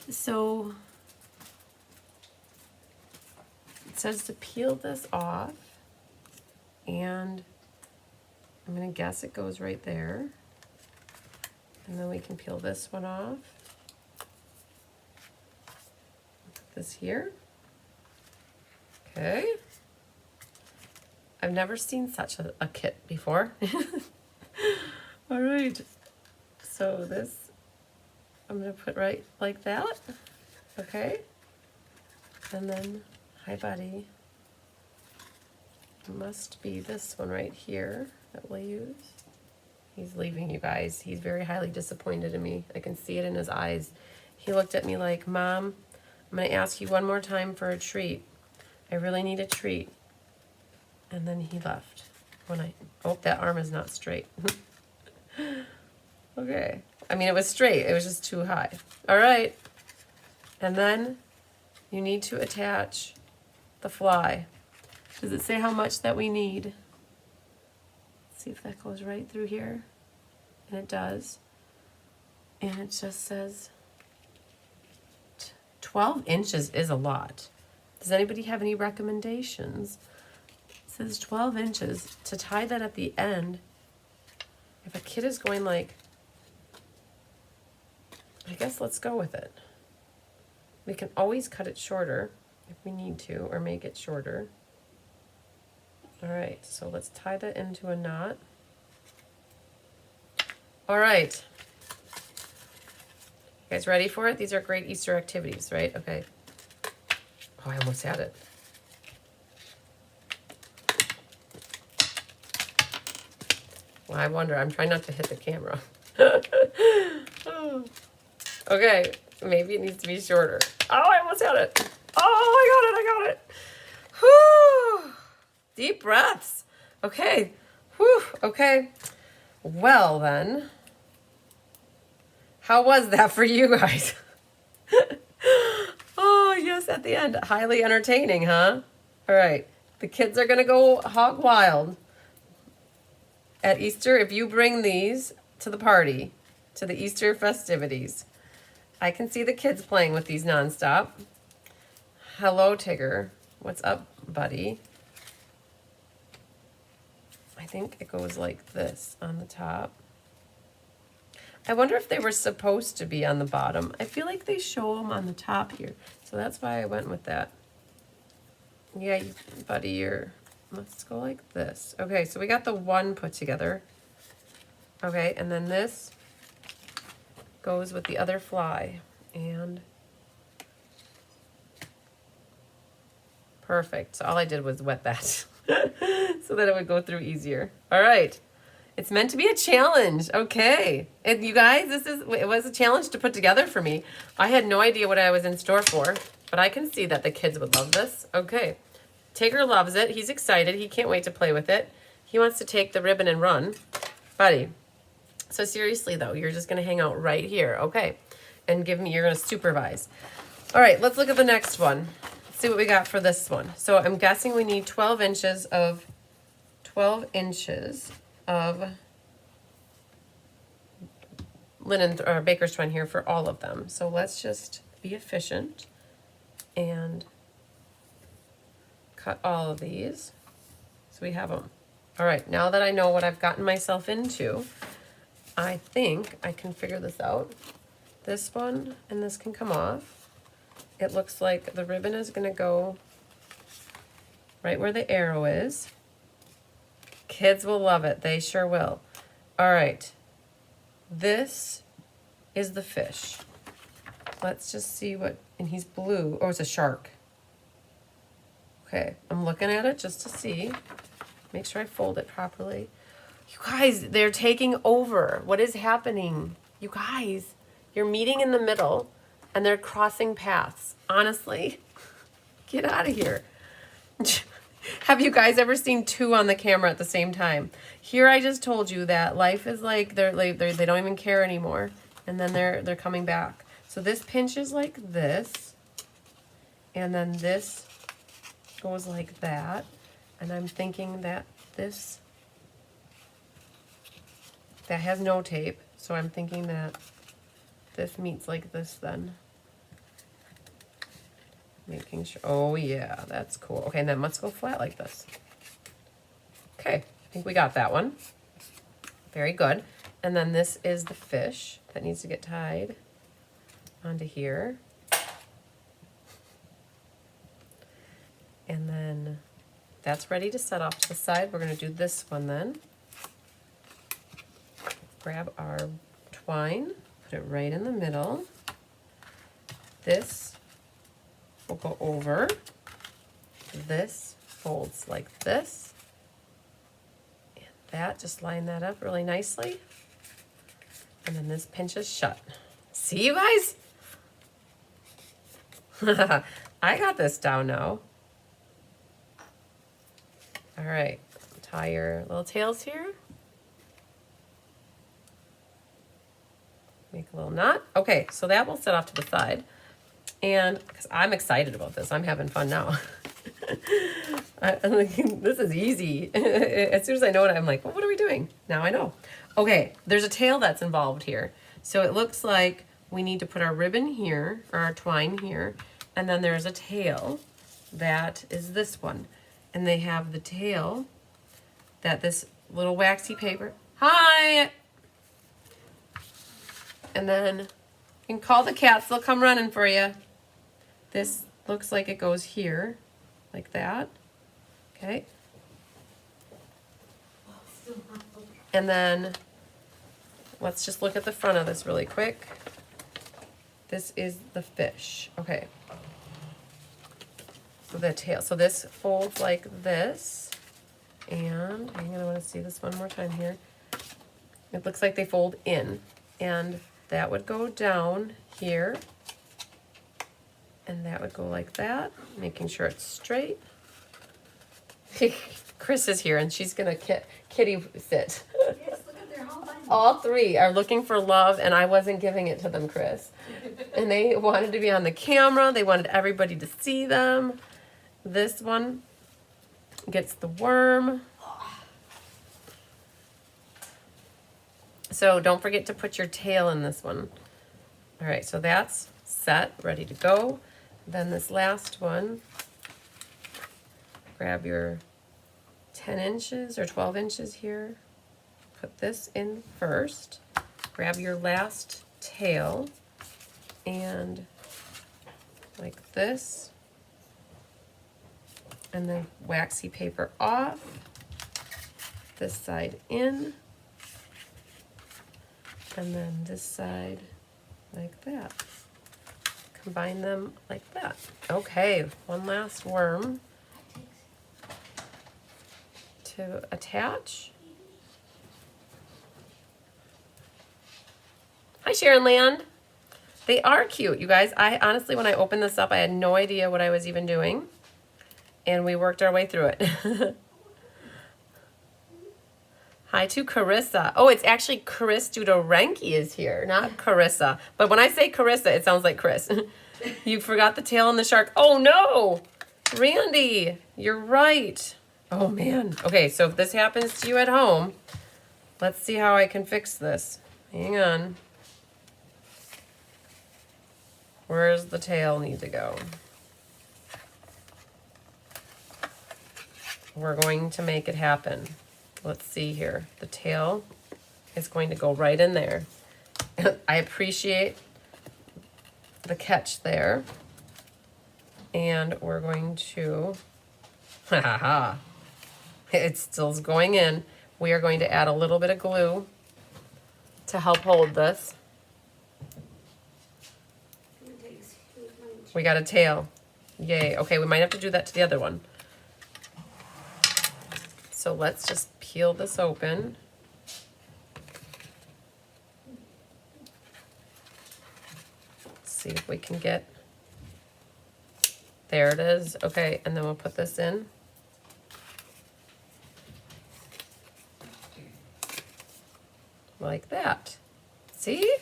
So it says to peel this off, and I'm gonna guess it goes right there. And then we can peel this one off. Put this here. Okay. I've never seen such a kit before. All right. So this, I'm gonna put right like that. Okay. And then, hi buddy. It must be this one right here that we'll use. He's leaving, you guys. He's very highly disappointed in me. I can see it in his eyes. He looked at me like, Mom, I'm gonna ask you one more time for a treat. I really need a treat. And then he left. Oh, that arm is not straight. Okay. I mean, it was straight. It was just too high. All right. And then you need to attach the fly. Does it say how much that we need? Let's see if that goes right through here. And it does. And it just says 12 inches is a lot. Does anybody have any recommendations? It says 12 inches. To tie that at the end, if a kid is going like, I guess let's go with it. We can always cut it shorter if we need to, or make it shorter. All right, so let's tie that into a knot. All right. You guys ready for it? These are great Easter activities, right? Okay. Oh, I almost had it. Well, I wonder, I'm trying not to hit the camera. Oh. Okay, maybe it needs to be shorter. Oh, I almost had it. Oh, I got it. Whew. Deep breaths. Okay. Whew. Okay. Well, then. How was that for you guys? Oh, yes, at the end. Highly entertaining, huh? All right. The kids are going to go hog wild at Easter if you bring these to the party, to the Easter festivities. I can see the kids playing with these nonstop. Hello, Tigger. What's up, buddy? I think it goes like this on the top. I wonder if they were supposed to be on the bottom. I feel like they show them on the top here. So that's why I went with that. Yeah, buddy, let's go like this. Okay, so we got the one put together. Okay, and then this goes with the other fly. And perfect. So all I did was wet that so that it would go through easier. All right. It's meant to be a challenge. Okay. And you guys, it was a challenge to put together for me. I had no idea what I was in store for, but I can see that the kids would love this. Okay. Tigger loves it. He's excited. He can't wait to play with it. He wants to take the ribbon and run. Buddy. So seriously though, you're just going to hang out right here. Okay. And you're going to supervise. All right, let's look at the next one. Let's see what we got for this one. So I'm guessing we need 12 inches of linen or baker's twine here for all of them. So let's just be efficient and cut all of these so we have them. All right, now that I know what I've gotten myself into, I think I can figure this out. This one and this can come off. It looks like the ribbon is going to go right where the arrow is. Kids will love it. They sure will. All right. This is the fish. Let's just see and he's blue. Oh, it's a shark. Okay, I'm looking at it just to see. Make sure I fold it properly. You guys, they're taking over. What is happening? You guys, you're meeting in the middle and they're crossing paths. Honestly, get out of here. Have you guys ever seen two on the camera at the same time? Here I just told you that life is like they don't even care anymore, and then they're coming back. So this pinches like this, and then this goes like that, and I'm thinking that that has no tape, So I'm thinking that this meets like this then. Making sure, oh yeah, that's cool. Okay, and then let's go flat like this. Okay, I think we got that one. Very good. And then this is the fish that needs to get tied onto here. And then that's ready to set off to the side. We're gonna do this one then. Grab our twine, put it right in the middle. This will go over. This folds like this. And that, just line that up really nicely. And then this pinches shut. See, you guys? I got this down now. All right, tie your little tails here. Make a little knot. Okay, so that will set off to the side. And because I'm excited about this, I'm having fun now. I'm like, this is easy. As soon as I know it, I'm like, well, what are we doing? Now I know. Okay, there's a tail that's involved here. So it looks like we need to put our ribbon here, or our twine here, and then there's a tail that is this one. And they have the tail that this little waxy paper. Hi! And then you can call the cats, they'll come running for you. This looks like it goes here, like that. Okay. And then let's just look at the front of this really quick. This is the fish. Okay. So the tail. So this folds like this. And hang on, I want to see this one more time here. It looks like they fold in. And that would go down here. And that would go like that, making sure it's straight. Chris is here and she's gonna kitty sit. Yes, look at their whole bunch. All three are looking for love and I wasn't giving it to them, Chris. And they wanted to be on the camera. They wanted everybody to see them. This one gets the worm. So don't forget to put your tail in this one. All right, so that's set, ready to go. Then this last one, grab your 10 inches or 12 inches here. Put this in first. Grab your last tail and like this. And then waxy paper off. This side in. And then this side like that. Combine them like that. Okay, one last worm to attach. Hi, Sharon Land. They are cute, you guys. I honestly, when I opened this up, I had no idea what I was even doing. And we worked our way through it. Hi to Carissa. Oh, it's actually Chris Dudorenki is here, not Carissa. But when I say Carissa, it sounds like Chris. You forgot the tail on the shark. Oh, no. Randy, you're right. Oh, man. Okay, so if this happens to you at home, let's see how I can fix this. Hang on. Where's the tail need to go? We're going to make it happen. Let's see here. The tail is going to go right in there. I appreciate the catch there. And we're going to, it still's going in. We are going to add a little bit of glue to help hold this. We got a tail. Yay. Okay, we might have to do that to the other one. So let's just peel this open. Let's see if we can get, there it is. Okay, and then we'll put this in. Like that. See?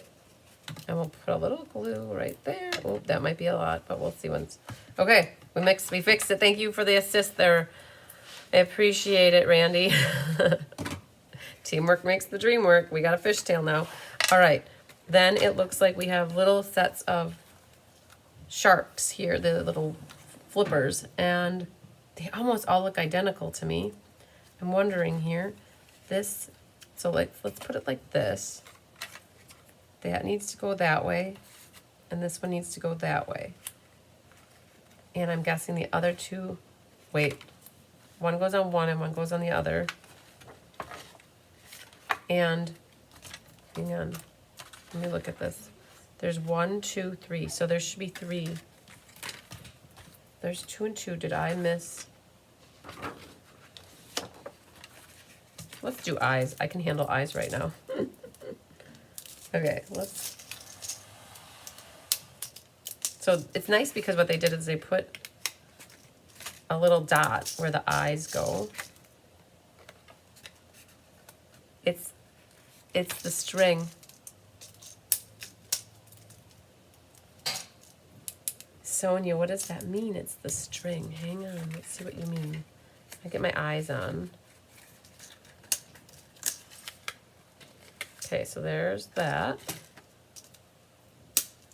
And we'll put a little glue right there. Oh, that might be a lot, but we'll see once. Okay, we fixed it. Thank you for the assist there. I appreciate it, Randy. Teamwork makes the dream work. We got a fishtail now. All right, then it looks like we have little sets of sharks here, the little flippers, and they almost all look identical to me. I'm wondering here, this, so like, let's put it like this. That needs to go that way, and this one needs to go that way. And I'm guessing the other two, wait, one goes on one and one goes on the other. And, hang on, let me look at this. There's 1, 2, 3, so there should be 3. There's 2 and 2, did I miss? Let's do eyes, I can handle eyes right now. Okay, so it's nice because what they did is they put a little dot where the eyes go. It's the string. Sonia, what does that mean? It's the string. Hang on, let's see what you mean. I get my eyes on. Okay, so there's that.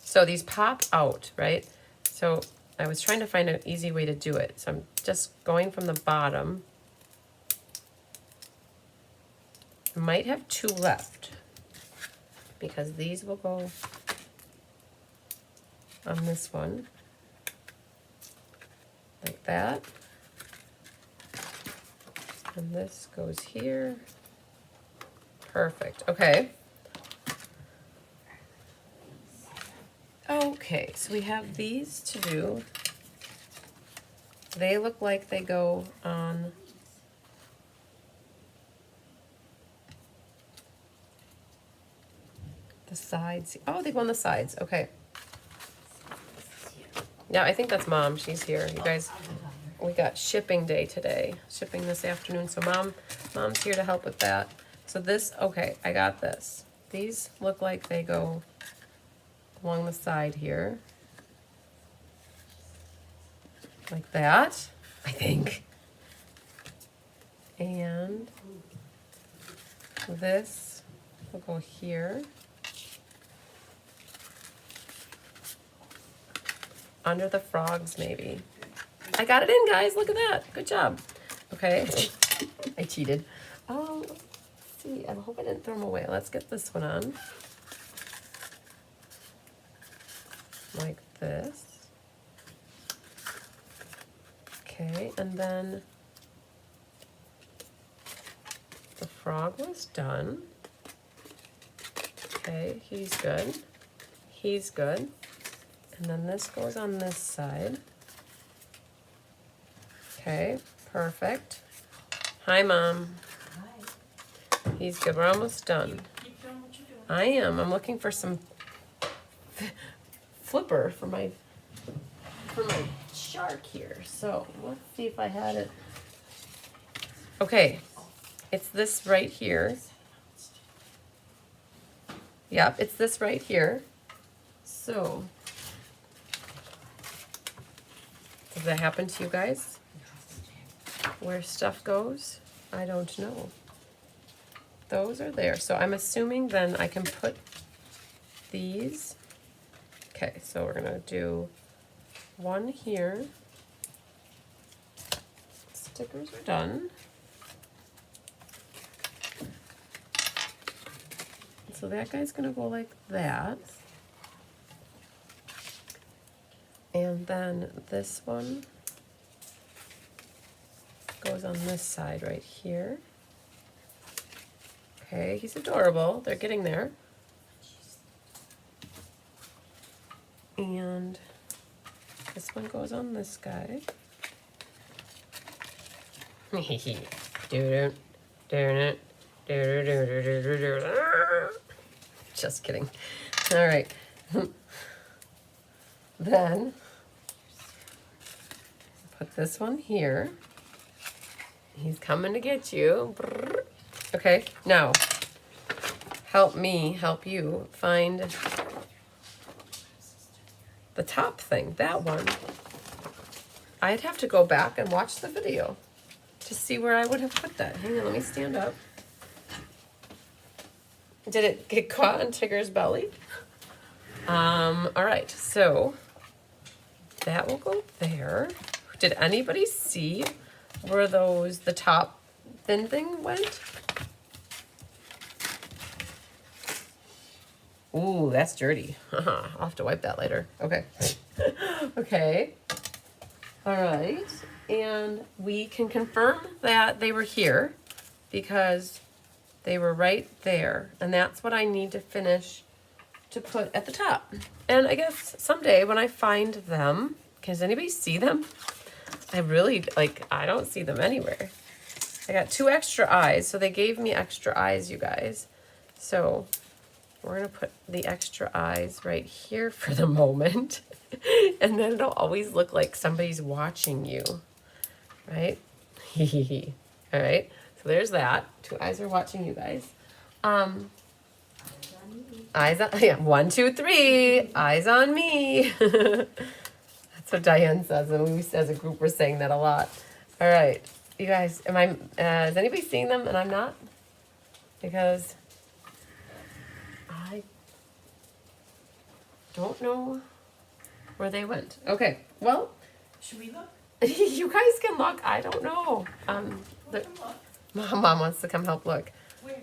So these pop out, right? So I was trying to find an easy way to do it. So I'm just going from the bottom. I might have 2 left because these will go on this one, like that. And this goes here. Perfect, okay. Okay, so we have these to do. They look like they go on the sides. Oh, they go on the sides, okay. Yeah, I think that's Mom, she's here. You guys, we got shipping day today, shipping this afternoon, so Mom's here to help with that. So this, okay, I got this. These look like they go along the side here. Like that, I think. And this will go here. Under the frogs, maybe. I got it in, guys, look at that. Good job. Okay, I cheated. Oh, let's see, I hope I didn't throw them away. Let's get this one on. Like this. Okay, and then the frog was done. Okay, he's good. He's good. And then this goes on this side. Okay, perfect. Hi, Mom. Hi. He's good. We're almost done. Keep doing what you're doing. I am. I'm looking for some flipper for my shark here. So let's see if I had it. Okay, it's this right here. Yep, it's this right here. So, does that happen to you guys? Where stuff goes? I don't know. Those are there. So I'm assuming then I can put these. Okay, so we're gonna do one here. Stickers are done. So that guy's gonna go like that. And then this one goes on this side right here. Okay, he's adorable. They're getting there. And this one goes on this guy. Just kidding. All right. Then put this one here. He's coming to get you. Okay, now help me help you find the top thing, that one. I'd have to go back and watch the video to see where I would have put that. Hang on, let me stand up. did it get caught on Tigger's belly? All right, so that will go there. Did anybody see where the top thin thing went? Ooh, that's dirty. I'll have to wipe that later. Okay. Okay. All right. And we can confirm that they were here because they were right there. And that's what I need to finish to put at the top. And I guess someday when I find them, can anybody see them? I really, I don't see them anywhere. I got 2 extra eyes, so they gave me extra eyes, you guys. So we're gonna put the extra eyes right here for the moment. And then it'll always look like somebody's watching you, right? All right, so there's that. 2 eyes are watching you guys. Eyes on, yeah, 1, 2, 3, eyes on me. That's what Diane says, and we as a group we're saying that a lot. All right, you guys, is anybody seeing them and I'm not? Because I don't know where they went. Okay, well, Should we look? you guys can look. I don't know. Mom wants to come help look. Where?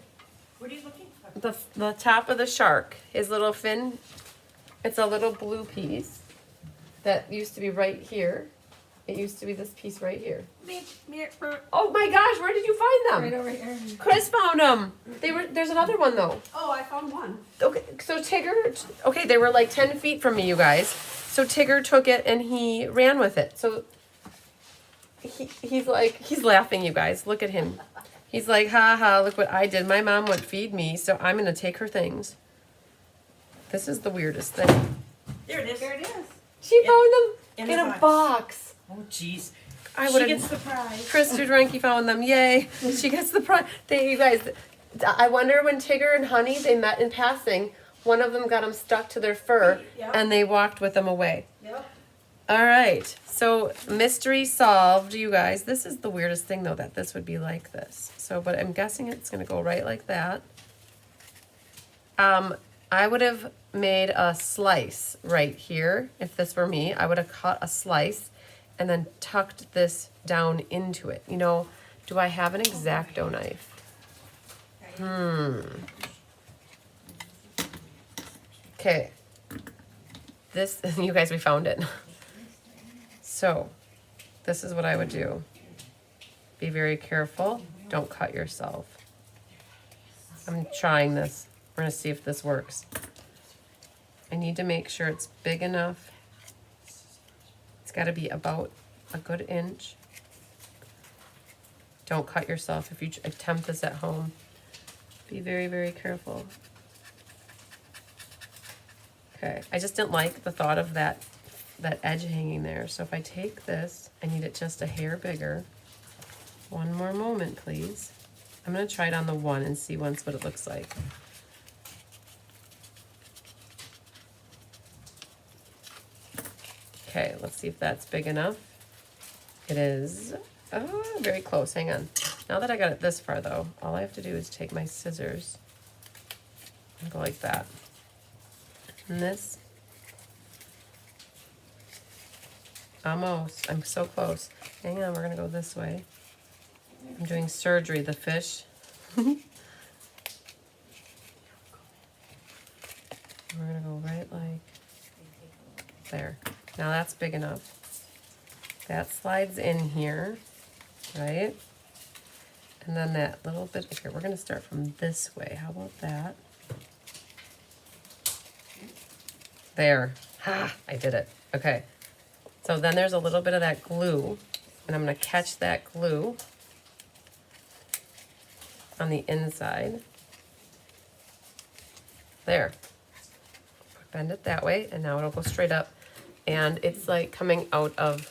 What are you looking for? The top of the shark, his little fin. It's a little blue piece that used to be right here. It used to be this piece right here. Oh my gosh, where did you find them? Right over here. Chris found them. There's another one though. Oh, I found one. Okay, so Tigger, okay, they were like 10 feet from me, you guys. So Tigger took it and he ran with it. So he's laughing, you guys. Look at him. He's like, ha ha, look what I did. My mom would feed me, so I'm going to take her things. This is the weirdest thing. There it is. There it is. She found them in a box. Oh, jeez. She gets the prize. Chris Dudranke found them. Yay. She gets the prize. You guys, I wonder when Tigger and Honey, they met in passing, one of them got them stuck to their fur, Yep. and they walked with them away. Yep. All right, so mystery solved, you guys. This is the weirdest thing, though, that this would be like this. So, but I'm guessing it's going to go right like that. I would have made a slice right here. If this were me, I would have cut a slice and then tucked this down into it. You know, do I have an X-Acto knife? Okay. This, you guys, we found it. So, this is what I would do. Be very careful. Don't cut yourself. I'm trying this. We're going to see if this works. I need to make sure it's big enough. It's got to be about a good inch. Don't cut yourself if you attempt this at home. Be very, very careful. Okay, I just didn't like the thought of that edge hanging there. So if I take this, I need it just a hair bigger. One more moment, please. I'm going to try it on the 1 and see once what it looks like. Okay, let's see if that's big enough. It is. Oh, very close. Hang on. Now that I got it this far, though, all I have to do is take my scissors and go like that. And this. Almost. I'm so close. Hang on, we're going to go this way. I'm doing surgery, the fish. We're going to go right like there. Now that's big enough. That slides in here, right? And then that little bit, okay, we're going to start from this way. How about that? There. Ha! I did it. Okay. So then there's a little bit of that glue, and I'm going to catch that glue on the inside. There. Bend it that way, and now it'll go straight up. And it's like coming out of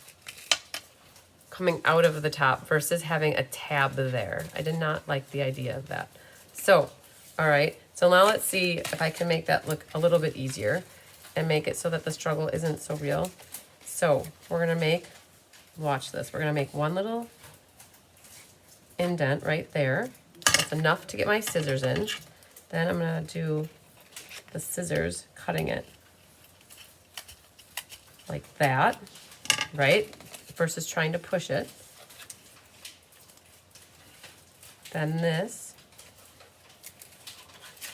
the top versus having a tab there. I did not like the idea of that. So, all right. So now let's see if I can make that look a little bit easier and make it so that the struggle isn't so real. So we're gonna make, watch this, we're gonna make one little indent right there. That's enough to get my scissors in. Then I'm gonna do the scissors, cutting it like that, right? Versus trying to push it. Then this.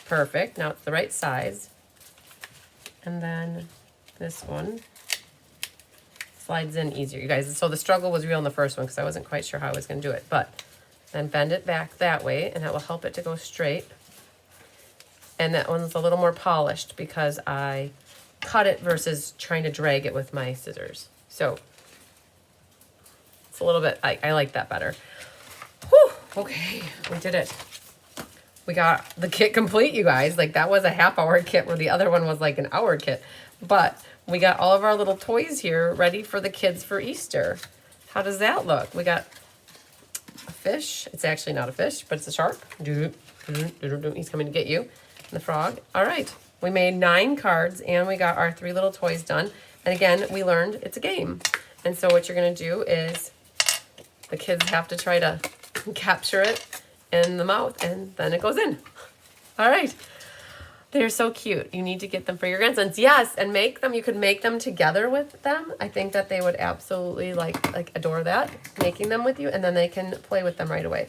Perfect, now it's the right size. And then this one slides in easier, you guys. So the struggle was real in the first one because I wasn't quite sure how I was gonna do it, but then bend it back that way and that will help it to go straight. And that one's a little more polished because I cut it versus trying to drag it with my scissors. So it's a little bit, I like that better. Whew, okay, we did it. We got the kit complete, you guys. Like that was a half-hour kit where the other one was like an hour kit. But we got all of our little toys here ready for the kids for Easter. How does that look? We got a fish. It's actually not a fish, but it's a shark. He's coming to get you. And the frog. All right. We made 9 cards and we got our 3 little toys done. And again, we learned it's a game. And so what you're going to do is the kids have to try to capture it in the mouth and then it goes in. All right. They're so cute. You need to get them for your grandsons. Yes, and make them. You could make them together with them. I think that they would absolutely like adore that, making them with you, and then they can play with them right away.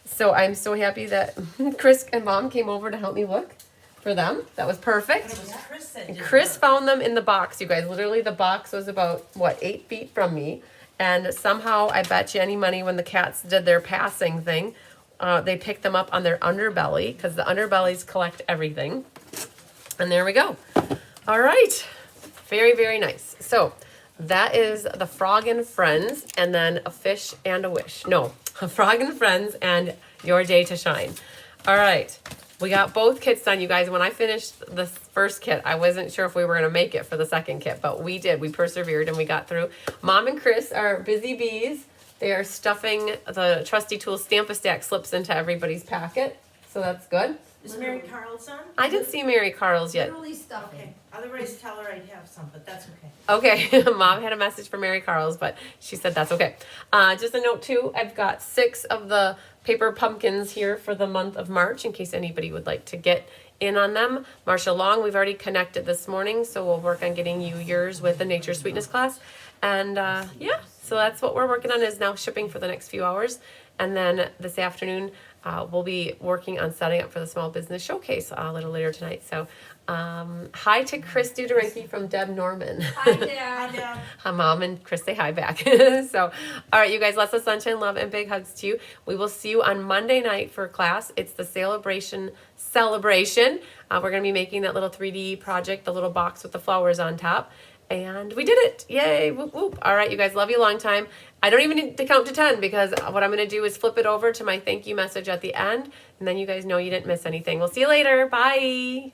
So I'm so happy that Chris and Mom came over to help me look for them. That was perfect. It was Chris that did Chris that. found them in the box, you guys. Literally, the box was about, what, 8 feet from me. And somehow, I bet you any money when the cats did their passing thing, they picked them up on their underbelly, because the underbellies collect everything. And there we go. All right. Very, very nice. So that is the Frog and Friends, and then a fish and a wish. No, a Frog and Friends and Your Day to Shine. All right. We got both kits done, you guys. When I finished the first kit, I wasn't sure if we were going to make it for the second kit, but we did. We persevered and we got through. Mom and Chris are busy bees. They are stuffing the Trusty Tools Stamp-A-Stack slips into everybody's packet, so that's good. Is Mary Carlson? I didn't see Mary Carl's yet. Literally stuffing. Okay. Otherwise, tell her I'd have some, but that's okay. Okay, Mom had a message for Mary Carl's, but she said that's okay. Just a note too, I've got 6 of the paper pumpkins here for the month of March in case anybody would like to get in on them. Marcia Long, we've already connected this morning, so we'll work on getting you yours with the Nature Sweetness class. And yeah, so that's what we're working on, is now shipping for the next few hours. And then this afternoon, we'll be working on setting up for the Small Business Showcase a little later tonight. So hi to Chris Duderenke from Deb Norman. Hi, Dad. Yeah. Hi, Mom, and Chris say hi back. So, all right, you guys, lots of sunshine, love, and big hugs to you. We will see you on Monday night for class. It's the sale-a-bration celebration. We're going to be making that little 3D project, the little box with the flowers on top. And we did it. Yay. Whoop, whoop. All right, you guys, love you a long time. I don't even need to count to 10 because what I'm going to do is flip it over to my thank you message at the end. And then you guys know you didn't miss anything. We'll see you later. Bye.